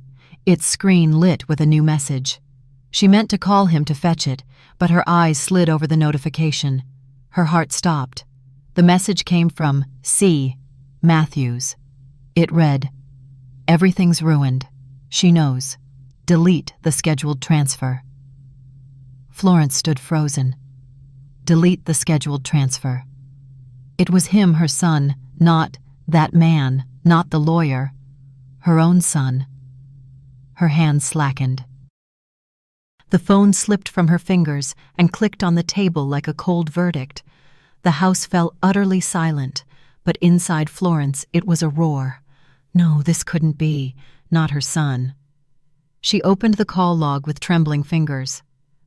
its screen lit with a new message. She meant to call him to fetch it, but her eyes slid over the notification. Her heart stopped. The message came from C. Matthews. It read, "Everything's ruined. She knows. Delete the scheduled transfer." Florence stood frozen. Delete the scheduled transfer. It was him, her son, not that man, not the lawyer. Her own son. Her hand slackened. The phone slipped from her fingers and clicked on the table like a cold verdict. The house fell utterly silent, but inside Florence it was a roar. No, this couldn't be. Not her son. She opened the call log with trembling fingers.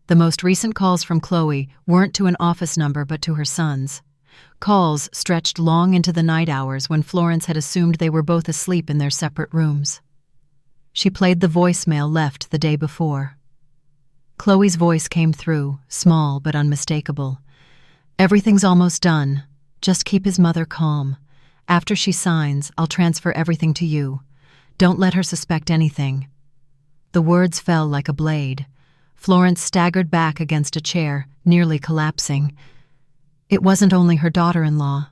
The most recent calls from Chloe weren't to an office number but to her son's. Calls stretched long into the night hours when Florence had assumed they were both asleep in their separate rooms. She played the voicemail left the day before. Chloe's voice came through, small but unmistakable. "Everything's almost done. Just keep his mother calm. After she signs, I'll transfer everything to you. Don't let her suspect anything." The words fell like a blade. Florence staggered back against a chair, nearly collapsing. It wasn't only her daughter-in-law.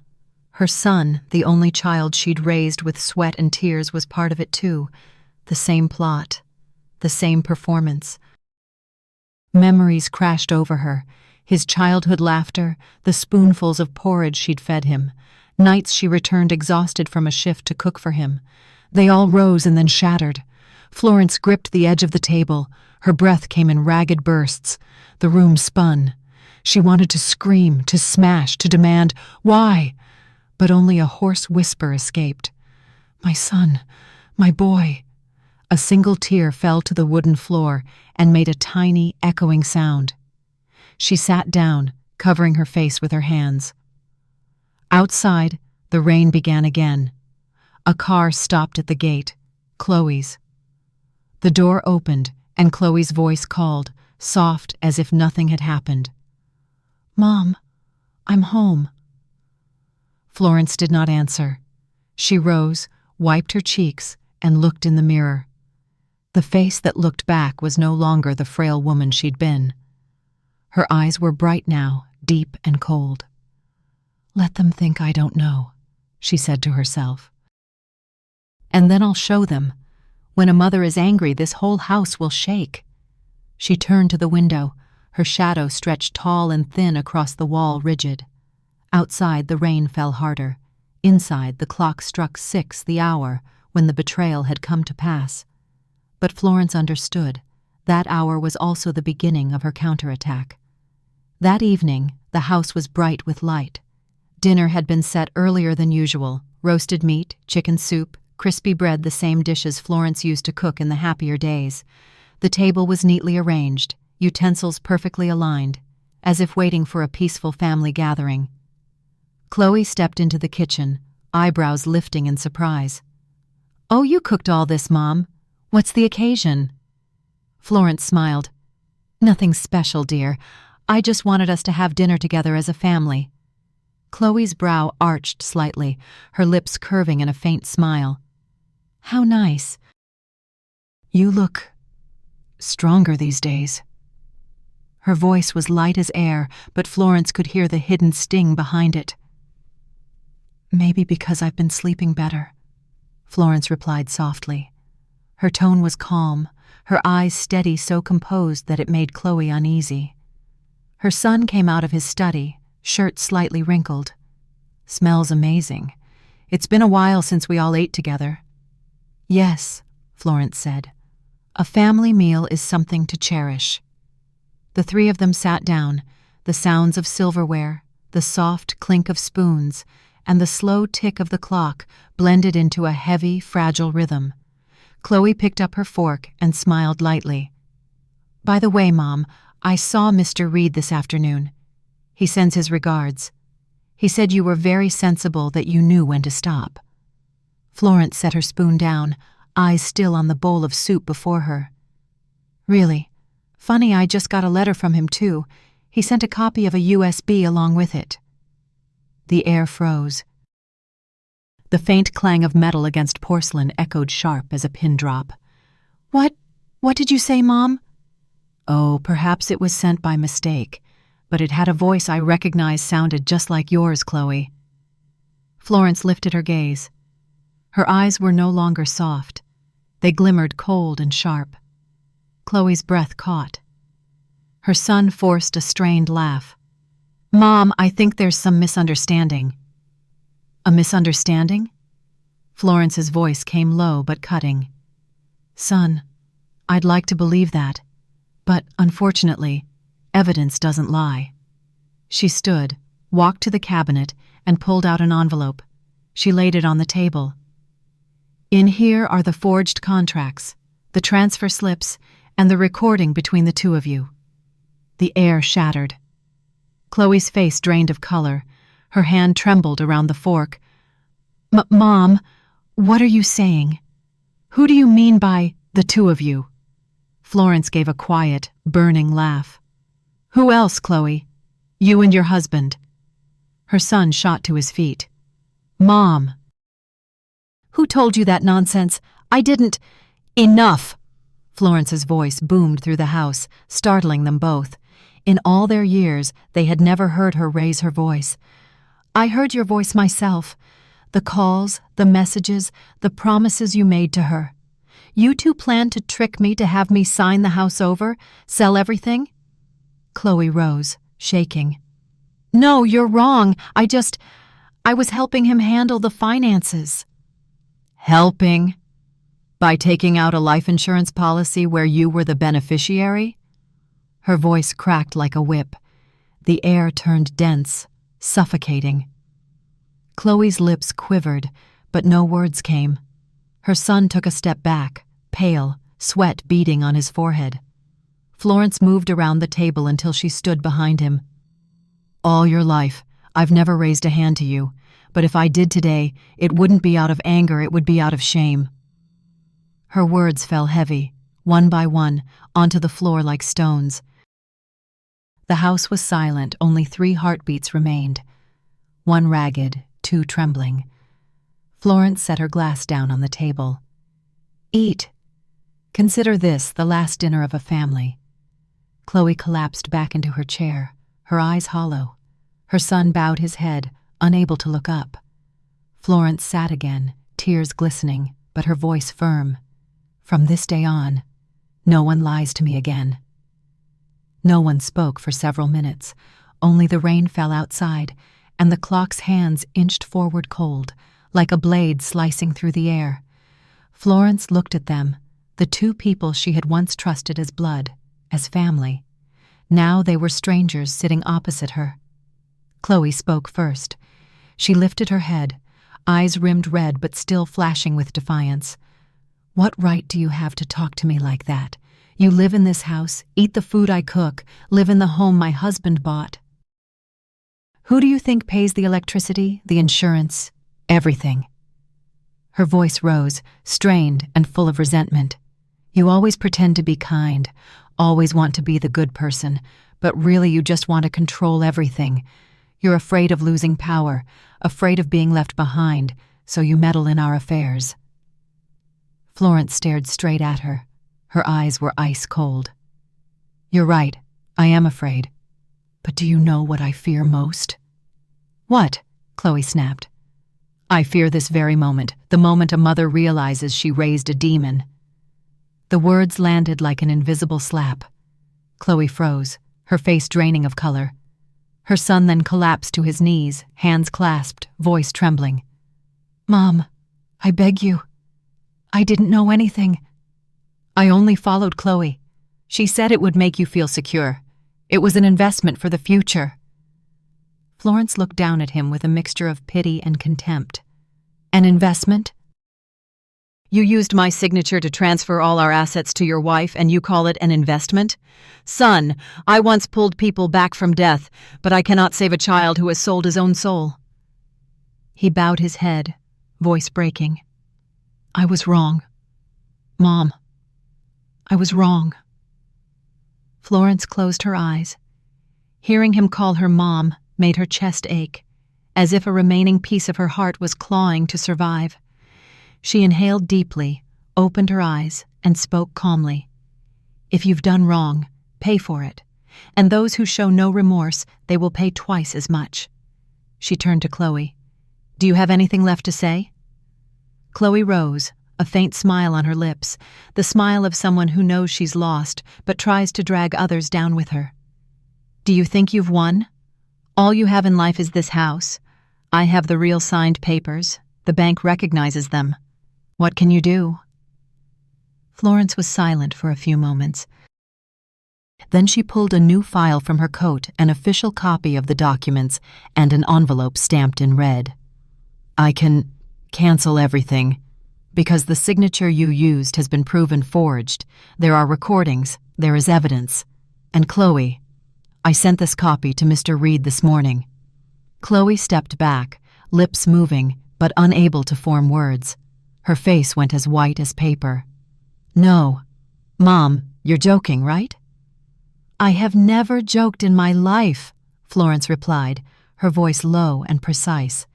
Her son, the only child she'd raised with sweat and tears, was part of it too. The same plot. The same performance. Memories crashed over her. His childhood laughter, the spoonfuls of porridge she'd fed him, nights she returned exhausted from a shift to cook for him. They all rose and then shattered. Florence gripped the edge of the table. Her breath came in ragged bursts. The room spun. She wanted to scream, to smash, to demand, "Why?" But only a hoarse whisper escaped. "My son, my boy." A single tear fell to the wooden floor and made a tiny, echoing sound. She sat down, covering her face with her hands. Outside, the rain began again. A car stopped at the gate, Chloe's. The door opened, and Chloe's voice called, soft as if nothing had happened. "Mom, I'm home." Florence did not answer. She rose, wiped her cheeks, and looked in the mirror. The face that looked back was no longer the frail woman she'd been. Her eyes were bright now, deep and cold. "Let them think I don't know," she said to herself. "And then I'll show them. When a mother is angry, this whole house will shake." She turned to the window, her shadow stretched tall and thin across the wall, rigid. Outside, the rain fell harder. Inside, the clock struck 6, the hour when the betrayal had come to pass. But Florence understood. That hour was also the beginning of her counterattack. That evening, the house was bright with light. Dinner had been set earlier than usual: roasted meat, chicken soup, crispy bread, the same dishes Florence used to cook in the happier days. The table was neatly arranged, utensils perfectly aligned, as if waiting for a peaceful family gathering. Chloe stepped into the kitchen, eyebrows lifting in surprise. "Oh, you cooked all this, Mom. What's the occasion?" Florence smiled. "Nothing special, dear. I just wanted us to have dinner together as a family." Chloe's brow arched slightly, her lips curving in a faint smile. "How nice. You look stronger these days." Her voice was light as air, but Florence could hear the hidden sting behind it. "Maybe because I've been sleeping better," Florence replied softly. Her tone was calm, her eyes steady, so composed that it made Chloe uneasy. Her son came out of his study, shirt slightly wrinkled. "Smells amazing. It's been a while since we all ate together." "Yes," Florence said. "A family meal is something to cherish." The three of them sat down, the sounds of silverware, the soft clink of spoons, and the slow tick of the clock blended into a heavy, fragile rhythm. Chloe picked up her fork and smiled lightly. "By the way, Mom, I saw Mr. Reed this afternoon. He sends his regards. He said you were very sensible, that you knew when to stop." Florence set her spoon down, eyes still on the bowl of soup before her. "Really? Funny, I just got a letter from him, too. He sent a copy of a USB along with it." The air froze. The faint clang of metal against porcelain echoed sharp as a pin drop. What did you say, Mom?" "Oh, perhaps it was sent by mistake, but it had a voice I recognized sounded just like yours, Chloe." Florence lifted her gaze. Her eyes were no longer soft. They glimmered cold and sharp. Chloe's breath caught. Her son forced a strained laugh. "Mom, I think there's some misunderstanding." "A misunderstanding?" Florence's voice came low but cutting. "Son, I'd like to believe that, but unfortunately, evidence doesn't lie." She stood, walked to the cabinet, and pulled out an envelope. She laid it on the table. "In here are the forged contracts, the transfer slips, and the recording between the two of you." The air shattered. Chloe's face drained of color. Her hand trembled around the fork. Mom, what are you saying? Who do you mean by the two of you?" Florence gave a quiet, burning laugh. "Who else, Chloe? You and your husband." Her son shot to his feet. "Mom!" "Who told you that nonsense? I didn't—" "Enough!" Florence's voice boomed through the house, startling them both. In all their years, they had never heard her raise her voice. "I heard your voice myself. The calls, the messages, the promises you made to her. You two planned to trick me to have me sign the house over, sell everything?" Chloe rose, shaking. "No, you're wrong. I was helping him handle the finances." "Helping? By taking out a life insurance policy where you were the beneficiary?" Her voice cracked like a whip. The air turned dense, suffocating. Chloe's lips quivered, but no words came. Her son took a step back, pale, sweat beading on his forehead. Florence moved around the table until she stood behind him. "All your life, I've never raised a hand to you, but if I did today, it wouldn't be out of anger, it would be out of shame." Her words fell heavy, one by one, onto the floor like stones. The house was silent, only 3 heartbeats remained. One ragged, 2 trembling. Florence set her glass down on the table. "Eat. Consider this the last dinner of a family." Chloe collapsed back into her chair, her eyes hollow. Her son bowed his head, unable to look up. Florence sat again, tears glistening, but her voice firm. "From this day on, no one lies to me again." No one spoke for several minutes. Only the rain fell outside, and the clock's hands inched forward cold, like a blade slicing through the air. Florence looked at them, the 2 people she had once trusted as blood, as family. Now they were strangers sitting opposite her. Chloe spoke first. She lifted her head, eyes rimmed red but still flashing with defiance. "What right do you have to talk to me like that? You live in this house, eat the food I cook, live in the home my husband bought. Who do you think pays the electricity, the insurance, everything?" Her voice rose, strained and full of resentment. "You always pretend to be kind, always want to be the good person, but really you just want to control everything. You're afraid of losing power, afraid of being left behind, so you meddle in our affairs." Florence stared straight at her. Her eyes were ice cold. "You're right. I am afraid. But do you know what I fear most? What? Chloe snapped. I fear this very moment, the moment a mother realizes she raised a demon. The words landed like an invisible slap. Chloe froze, her face draining of color. Her son then collapsed to his knees, hands clasped, voice trembling. Mom, I beg you. I didn't know anything. I only followed Chloe. She said it would make you feel secure. It was an investment for the future. Florence looked down at him with a mixture of pity and contempt. An investment? You used my signature to transfer all our assets to your wife, and you call it an investment? Son, I once pulled people back from death, but I cannot save a child who has sold his own soul. He bowed his head, voice breaking. I was wrong. Mom, I was wrong. Florence closed her eyes. Hearing him call her mom made her chest ache, as if a remaining piece of her heart was clawing to survive. She inhaled deeply, opened her eyes, and spoke calmly. If you've done wrong, pay for it, and those who show no remorse, they will pay twice as much. She turned to Chloe. Do you have anything left to say? Chloe rose, a faint smile on her lips, the smile of someone who knows she's lost, but tries to drag others down with her. Do you think you've won? All you have in life is this house. I have the real signed papers. The bank recognizes them. What can you do? Florence was silent for a few moments. Then she pulled a new file from her coat, an official copy of the documents, and an envelope stamped in red. I can cancel everything, because the signature you used has been proven forged. There are recordings, there is evidence. And Chloe, I sent this copy to Mr. Reed this morning. Chloe stepped back, lips moving, but unable to form words. Her face went as white as paper. No. Mom, you're joking, right? I have never joked in my life, Florence replied, her voice low and precise.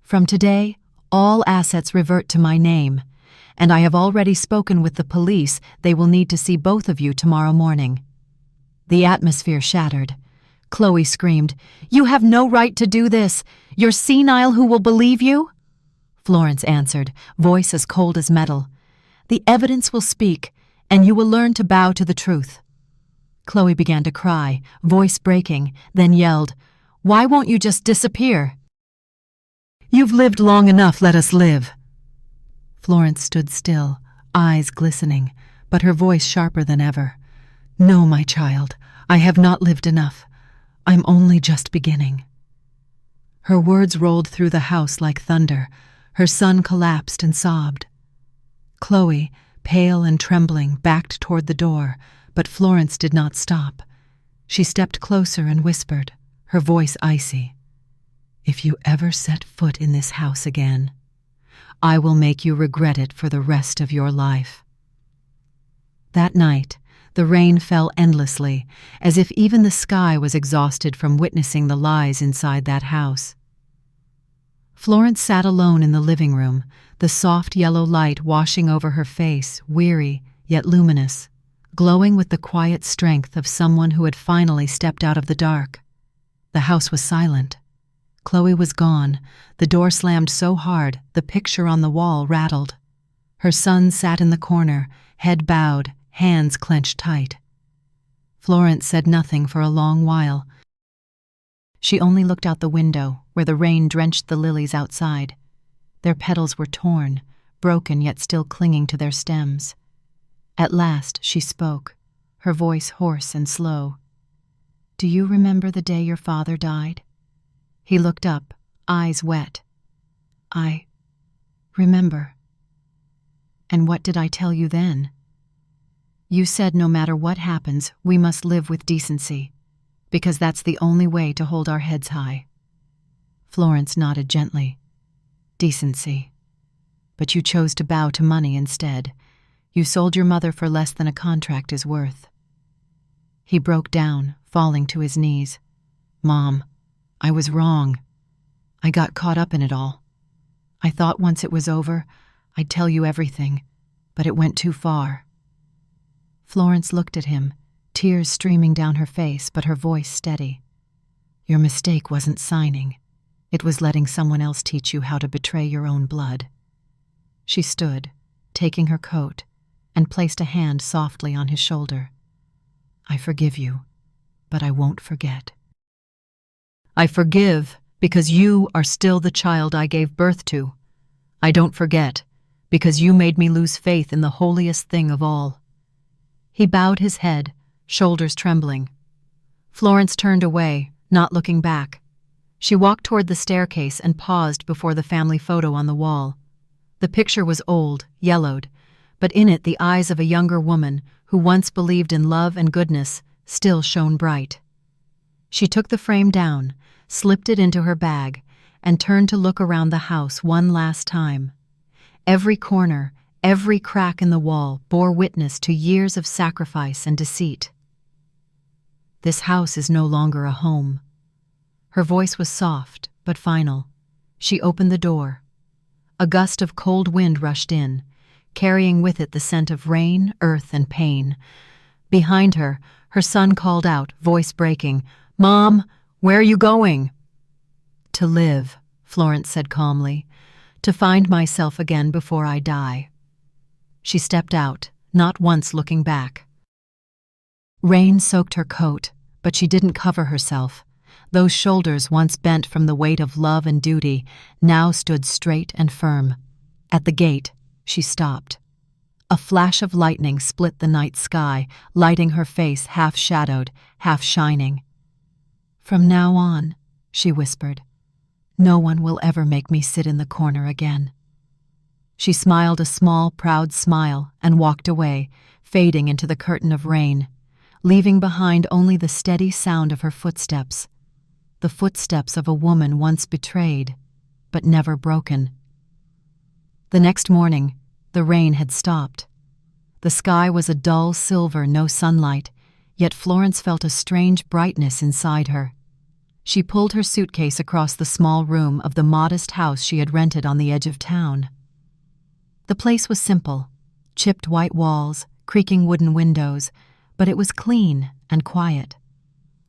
From today, all assets revert to my name, and I have already spoken with the police. They will need to see both of you tomorrow morning. The atmosphere shattered. Chloe screamed, You have no right to do this. You're senile. Who will believe you? Florence answered, voice as cold as metal. The evidence will speak, and you will learn to bow to the truth. Chloe began to cry, voice breaking, then yelled, Why won't you just disappear? You've lived long enough, let us live. Florence stood still, eyes glistening, but her voice sharper than ever. No, my child, I have not lived enough. I'm only just beginning. Her words rolled through the house like thunder. Her son collapsed and sobbed. Chloe, pale and trembling, backed toward the door, but Florence did not stop. She stepped closer and whispered, her voice icy. If you ever set foot in this house again, I will make you regret it for the rest of your life. That night, the rain fell endlessly, as if even the sky was exhausted from witnessing the lies inside that house. Florence sat alone in the living room, the soft yellow light washing over her face, weary yet luminous, glowing with the quiet strength of someone who had finally stepped out of the dark. The house was silent. Chloe was gone, the door slammed so hard the picture on the wall rattled. Her son sat in the corner, head bowed, hands clenched tight. Florence said nothing for a long while. She only looked out the window, where the rain drenched the lilies outside. Their petals were torn, broken yet still clinging to their stems. At last she spoke, her voice hoarse and slow. Do you remember the day your father died? He looked up, eyes wet. I remember. And what did I tell you then? You said no matter what happens, we must live with decency, because that's the only way to hold our heads high. Florence nodded gently. Decency. But you chose to bow to money instead. You sold your mother for less than a contract is worth. He broke down, falling to his knees. Mom, I was wrong. I got caught up in it all. I thought once it was over, I'd tell you everything, but it went too far. Florence looked at him, tears streaming down her face, but her voice steady. "Your mistake wasn't signing. It was letting someone else teach you how to betray your own blood." She stood, taking her coat, and placed a hand softly on his shoulder. "I forgive you, but I won't forget." "I forgive because you are still the child I gave birth to. I don't forget because you made me lose faith in the holiest thing of all." He bowed his head, shoulders trembling. Florence turned away, not looking back. She walked toward the staircase and paused before the family photo on the wall. The picture was old, yellowed, but in it the eyes of a younger woman who once believed in love and goodness still shone bright. She took the frame down, slipped it into her bag, and turned to look around the house one last time. Every corner, every crack in the wall bore witness to years of sacrifice and deceit. "This house is no longer a home." Her voice was soft, but final. She opened the door. A gust of cold wind rushed in, carrying with it the scent of rain, earth, and pain. Behind her, her son called out, voice breaking, "Mom, where are you going?" "To live," Florence said calmly, "to find myself again before I die." She stepped out, not once looking back. Rain soaked her coat, but she didn't cover herself. Those shoulders, once bent from the weight of love and duty, now stood straight and firm. At the gate, she stopped. A flash of lightning split the night sky, lighting her face half-shadowed, half-shining. "From now on," she whispered, "no one will ever make me sit in the corner again." She smiled a small, proud smile and walked away, fading into the curtain of rain, leaving behind only the steady sound of her footsteps, the footsteps of a woman once betrayed, but never broken. The next morning, the rain had stopped. The sky was a dull silver, no sunlight, yet Florence felt a strange brightness inside her. She pulled her suitcase across the small room of the modest house she had rented on the edge of town. The place was simple, chipped white walls, creaking wooden windows, but it was clean and quiet.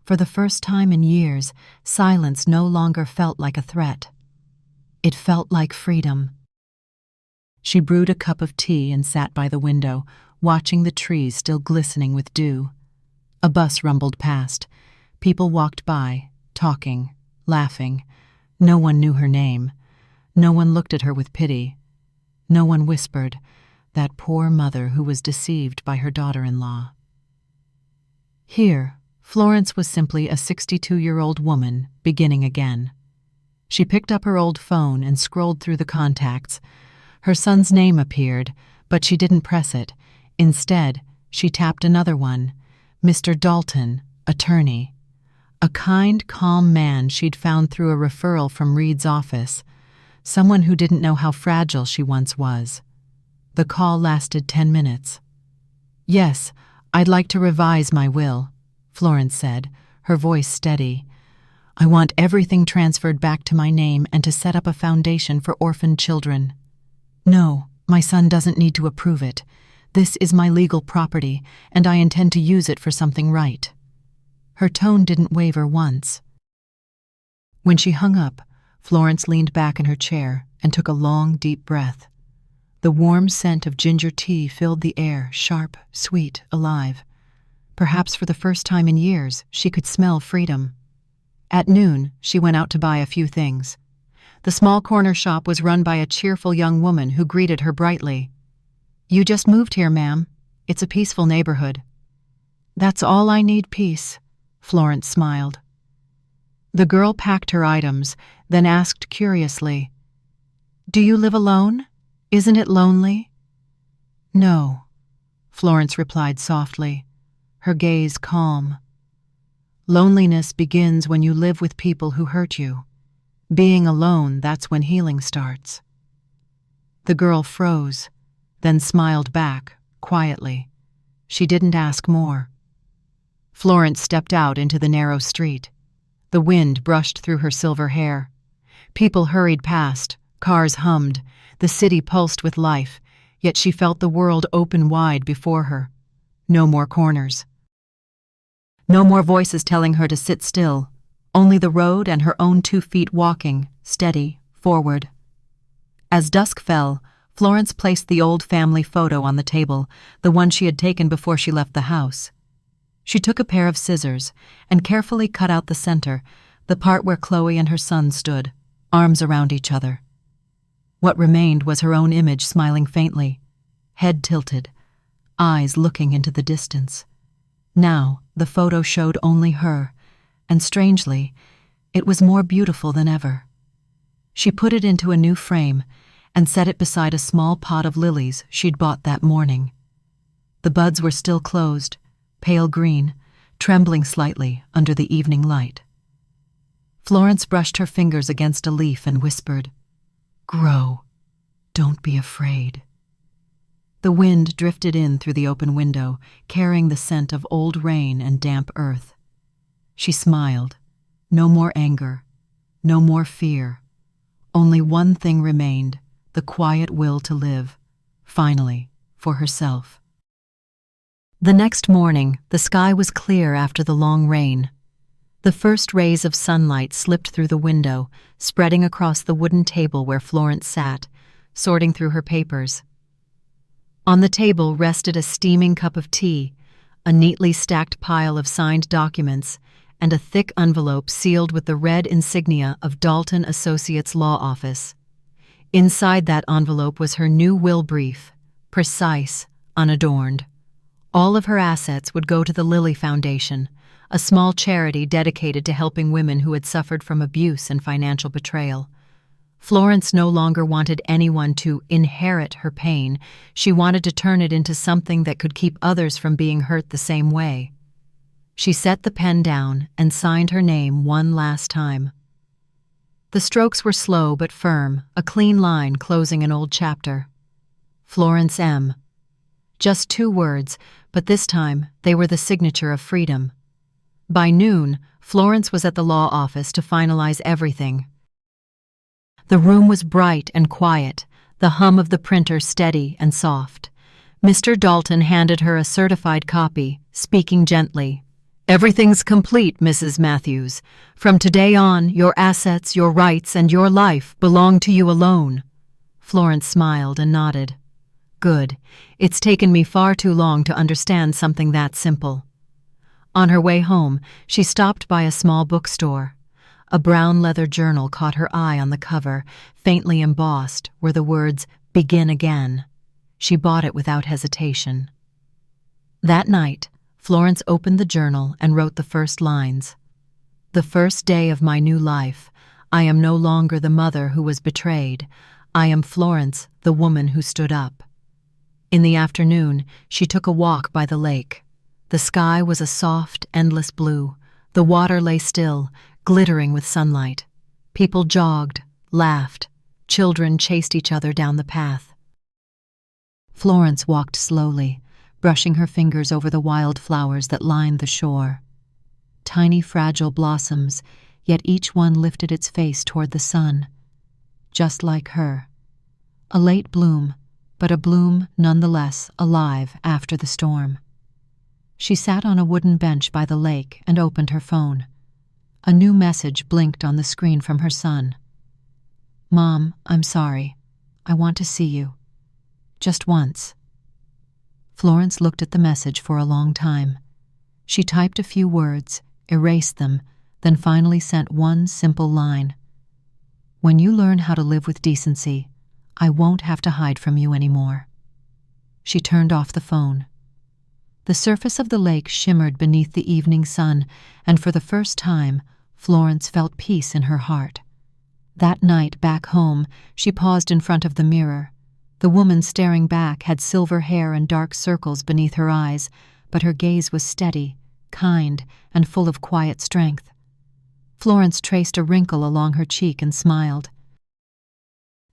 For the first time in years, silence no longer felt like a threat. It felt like freedom. She brewed a cup of tea and sat by the window, watching the trees still glistening with dew. A bus rumbled past. People walked by, talking, laughing. No one knew her name. No one looked at her with pity. No one whispered, "That poor mother who was deceived by her daughter-in-law." Here, Florence was simply a 62-year-old woman beginning again. She picked up her old phone and scrolled through the contacts. Her son's name appeared, but she didn't press it. Instead, she tapped another one, Mr. Dalton, attorney. A kind, calm man she'd found through a referral from Reed's office, someone who didn't know how fragile she once was. The call lasted 10 minutes. "Yes, I'd like to revise my will," Florence said, her voice steady. "I want everything transferred back to my name and to set up a foundation for orphaned children." "No, my son doesn't need to approve it. This is my legal property, and I intend to use it for something right." Her tone didn't waver once. When she hung up, Florence leaned back in her chair and took a long, deep breath. The warm scent of ginger tea filled the air, sharp, sweet, alive. Perhaps for the first time in years, she could smell freedom. At noon, she went out to buy a few things. The small corner shop was run by a cheerful young woman who greeted her brightly. "You just moved here, ma'am. It's a peaceful neighborhood." "That's all I need, peace," Florence smiled. The girl packed her items, then asked curiously, "Do you live alone? Isn't it lonely?" "No," Florence replied softly, her gaze calm. "Loneliness begins when you live with people who hurt you. Being alone, that's when healing starts." The girl froze, then smiled back, quietly. She didn't ask more. Florence stepped out into the narrow street. The wind brushed through her silver hair. People hurried past, cars hummed, the city pulsed with life, yet she felt the world open wide before her. No more corners. No more voices telling her to sit still, only the road and her own 2 feet walking, steady, forward. As dusk fell, Florence placed the old family photo on the table, the one she had taken before she left the house. She took a pair of scissors and carefully cut out the center, the part where Chloe and her son stood, arms around each other. What remained was her own image smiling faintly, head tilted, eyes looking into the distance. Now, the photo showed only her, and strangely, it was more beautiful than ever. She put it into a new frame and set it beside a small pot of lilies she'd bought that morning. The buds were still closed, pale green, trembling slightly under the evening light. Florence brushed her fingers against a leaf and whispered, "Grow. Don't be afraid." The wind drifted in through the open window, carrying the scent of old rain and damp earth. She smiled. No more anger, no more fear. Only one thing remained, the quiet will to live, finally, for herself. The next morning, the sky was clear after the long rain. The first rays of sunlight slipped through the window, spreading across the wooden table where Florence sat, sorting through her papers. On the table rested a steaming cup of tea, a neatly stacked pile of signed documents, and a thick envelope sealed with the red insignia of Dalton Associates Law Office. Inside that envelope was her new will brief, precise, unadorned. All of her assets would go to the Lilly Foundation, a small charity dedicated to helping women who had suffered from abuse and financial betrayal. Florence no longer wanted anyone to inherit her pain. She wanted to turn it into something that could keep others from being hurt the same way. She set the pen down and signed her name one last time. The strokes were slow but firm, a clean line closing an old chapter. Florence M. Just 2 words, but this time they were the signature of freedom. By noon, Florence was at the law office to finalize everything. The room was bright and quiet, the hum of the printer steady and soft. Mr. Dalton handed her a certified copy, speaking gently. "Everything's complete, Mrs. Matthews. From today on, your assets, your rights, and your life belong to you alone." Florence smiled and nodded. "Good. It's taken me far too long to understand something that simple." On her way home, she stopped by a small bookstore. A brown leather journal caught her eye on the cover, faintly embossed were the words, "Begin again." She bought it without hesitation. That night, Florence opened the journal and wrote the first lines. "The first day of my new life, I am no longer the mother who was betrayed. I am Florence, the woman who stood up." In the afternoon, she took a walk by the lake. The sky was a soft, endless blue. The water lay still, glittering with sunlight. People jogged, laughed. Children chased each other down the path. Florence walked slowly, brushing her fingers over the wild flowers that lined the shore. Tiny, fragile blossoms, yet each one lifted its face toward the sun. Just like her. A late bloom, but a bloom nonetheless alive after the storm. She sat on a wooden bench by the lake and opened her phone. A new message blinked on the screen from her son. "Mom, I'm sorry. I want to see you. Just once." Florence looked at the message for a long time. She typed a few words, erased them, then finally sent one simple line. "When you learn how to live with decency, I won't have to hide from you anymore." She turned off the phone. The surface of the lake shimmered beneath the evening sun, and for the first time, Florence felt peace in her heart. That night, back home, she paused in front of the mirror. The woman staring back had silver hair and dark circles beneath her eyes, but her gaze was steady, kind, and full of quiet strength. Florence traced a wrinkle along her cheek and smiled.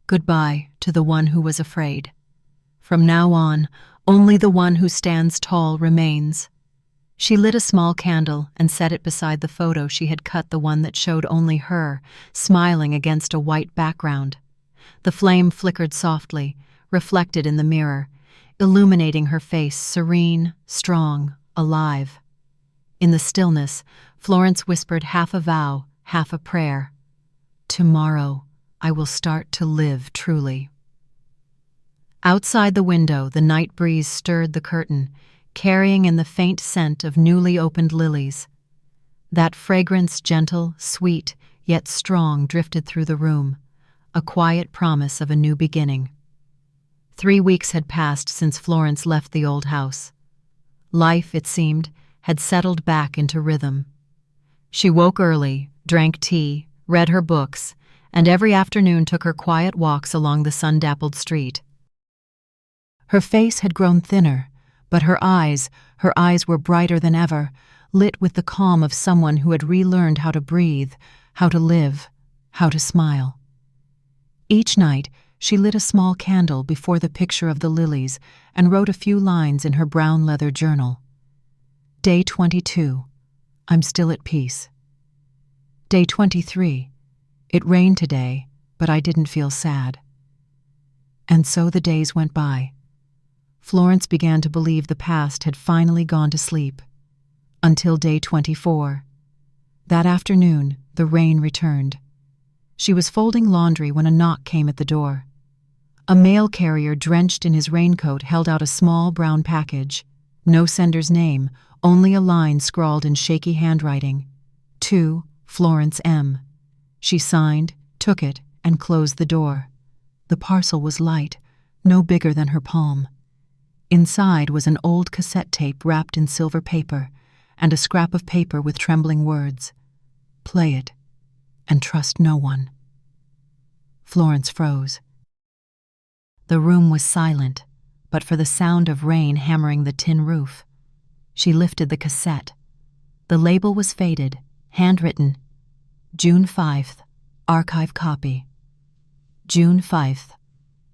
Goodbye to the one who was afraid. From now on, only the one who stands tall remains. She lit a small candle and set it beside the photo she had cut, the one that showed only her, smiling against a white background. The flame flickered softly, reflected in the mirror, illuminating her face serene, strong, alive. In the stillness, Florence whispered half a vow, half a prayer. "Tomorrow, I will start to live truly." Outside the window, the night breeze stirred the curtain, carrying in the faint scent of newly opened lilies. That fragrance, gentle, sweet, yet strong, drifted through the room, a quiet promise of a new beginning. 3 weeks had passed since Florence left the old house. Life, it seemed, had settled back into rhythm. She woke early, drank tea, read her books, and every afternoon took her quiet walks along the sun-dappled street. Her face had grown thinner, but her eyes were brighter than ever, lit with the calm of someone who had relearned how to breathe, how to live, how to smile. Each night, she lit a small candle before the picture of the lilies and wrote a few lines in her brown leather journal. Day 22. I'm still at peace. Day 23. It rained today, but I didn't feel sad. And so the days went by. Florence began to believe the past had finally gone to sleep. Until day 24. That afternoon, the rain returned. She was folding laundry when a knock came at the door. A mail carrier drenched in his raincoat held out a small brown package. No sender's name, only a line scrawled in shaky handwriting. To Florence M. She signed, took it, and closed the door. The parcel was light, no bigger than her palm. Inside was an old cassette tape wrapped in silver paper, and a scrap of paper with trembling words. Play it, and trust no one. Florence froze. The room was silent, but for the sound of rain hammering the tin roof. She lifted the cassette. The label was faded, handwritten. June 5th, archive copy. June 5th,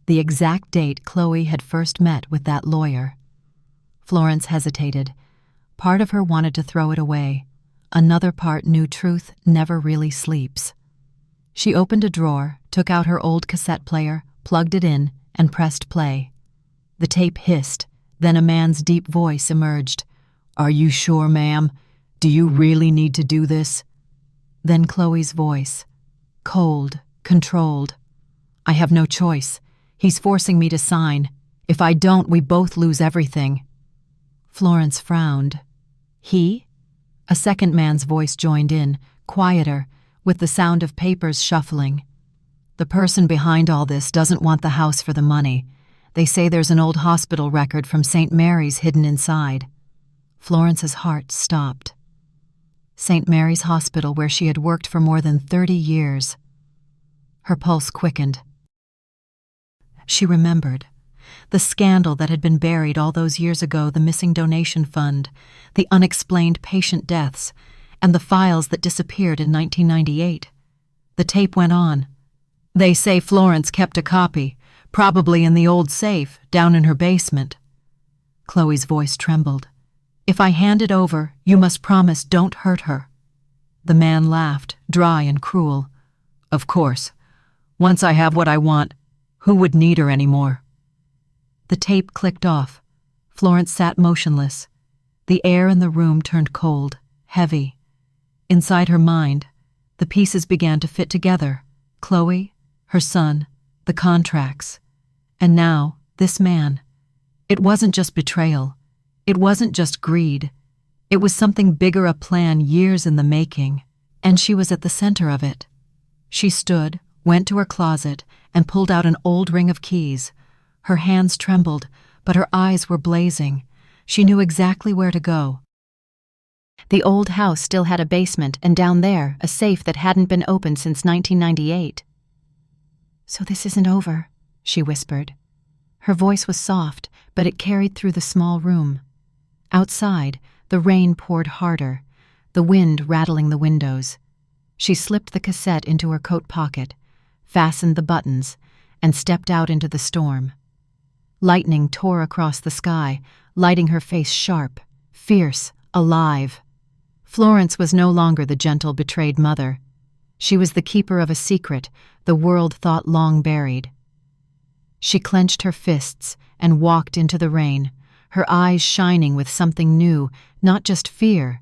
the exact date Chloe had first met with that lawyer. Florence hesitated. Part of her wanted to throw it away. Another part knew truth never really sleeps. She opened a drawer, took out her old cassette player, plugged it in, and pressed play. The tape hissed, then a man's deep voice emerged. "Are you sure, ma'am? Do you really need to do this?" Then Chloe's voice, cold, controlled. "I have no choice. He's forcing me to sign. If I don't, we both lose everything." Florence frowned. He? A second man's voice joined in, quieter, with the sound of papers shuffling. "The person behind all this doesn't want the house for the money. They say there's an old hospital record from St. Mary's hidden inside." Florence's heart stopped. St. Mary's Hospital, where she had worked for more than 30 years. Her pulse quickened. She remembered. The scandal that had been buried all those years ago, the missing donation fund, the unexplained patient deaths, and the files that disappeared in 1998. The tape went on. "They say Florence kept a copy, probably in the old safe, down in her basement." Chloe's voice trembled. "If I hand it over, you must promise don't hurt her." The man laughed, dry and cruel. "Of course. Once I have what I want, who would need her anymore?" The tape clicked off. Florence sat motionless. The air in the room turned cold, heavy. Inside her mind, the pieces began to fit together. Chloe, her son, the contracts. And now, this man. It wasn't just betrayal. It wasn't just greed. It was something bigger, a plan years in the making. And she was at the center of it. She stood, went to her closet, and pulled out an old ring of keys. Her hands trembled, but her eyes were blazing. She knew exactly where to go. The old house still had a basement, and down there, a safe that hadn't been opened since 1998. "So this isn't over," she whispered. Her voice was soft, but it carried through the small room. Outside, the rain poured harder, the wind rattling the windows. She slipped the cassette into her coat pocket, fastened the buttons, and stepped out into the storm. Lightning tore across the sky, lighting her face sharp, fierce, alive. Florence was no longer the gentle, betrayed mother. She was the keeper of a secret the world thought long buried. She clenched her fists and walked into the rain, her eyes shining with something new, not just fear,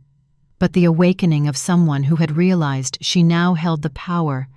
but the awakening of someone who had realized she now held the power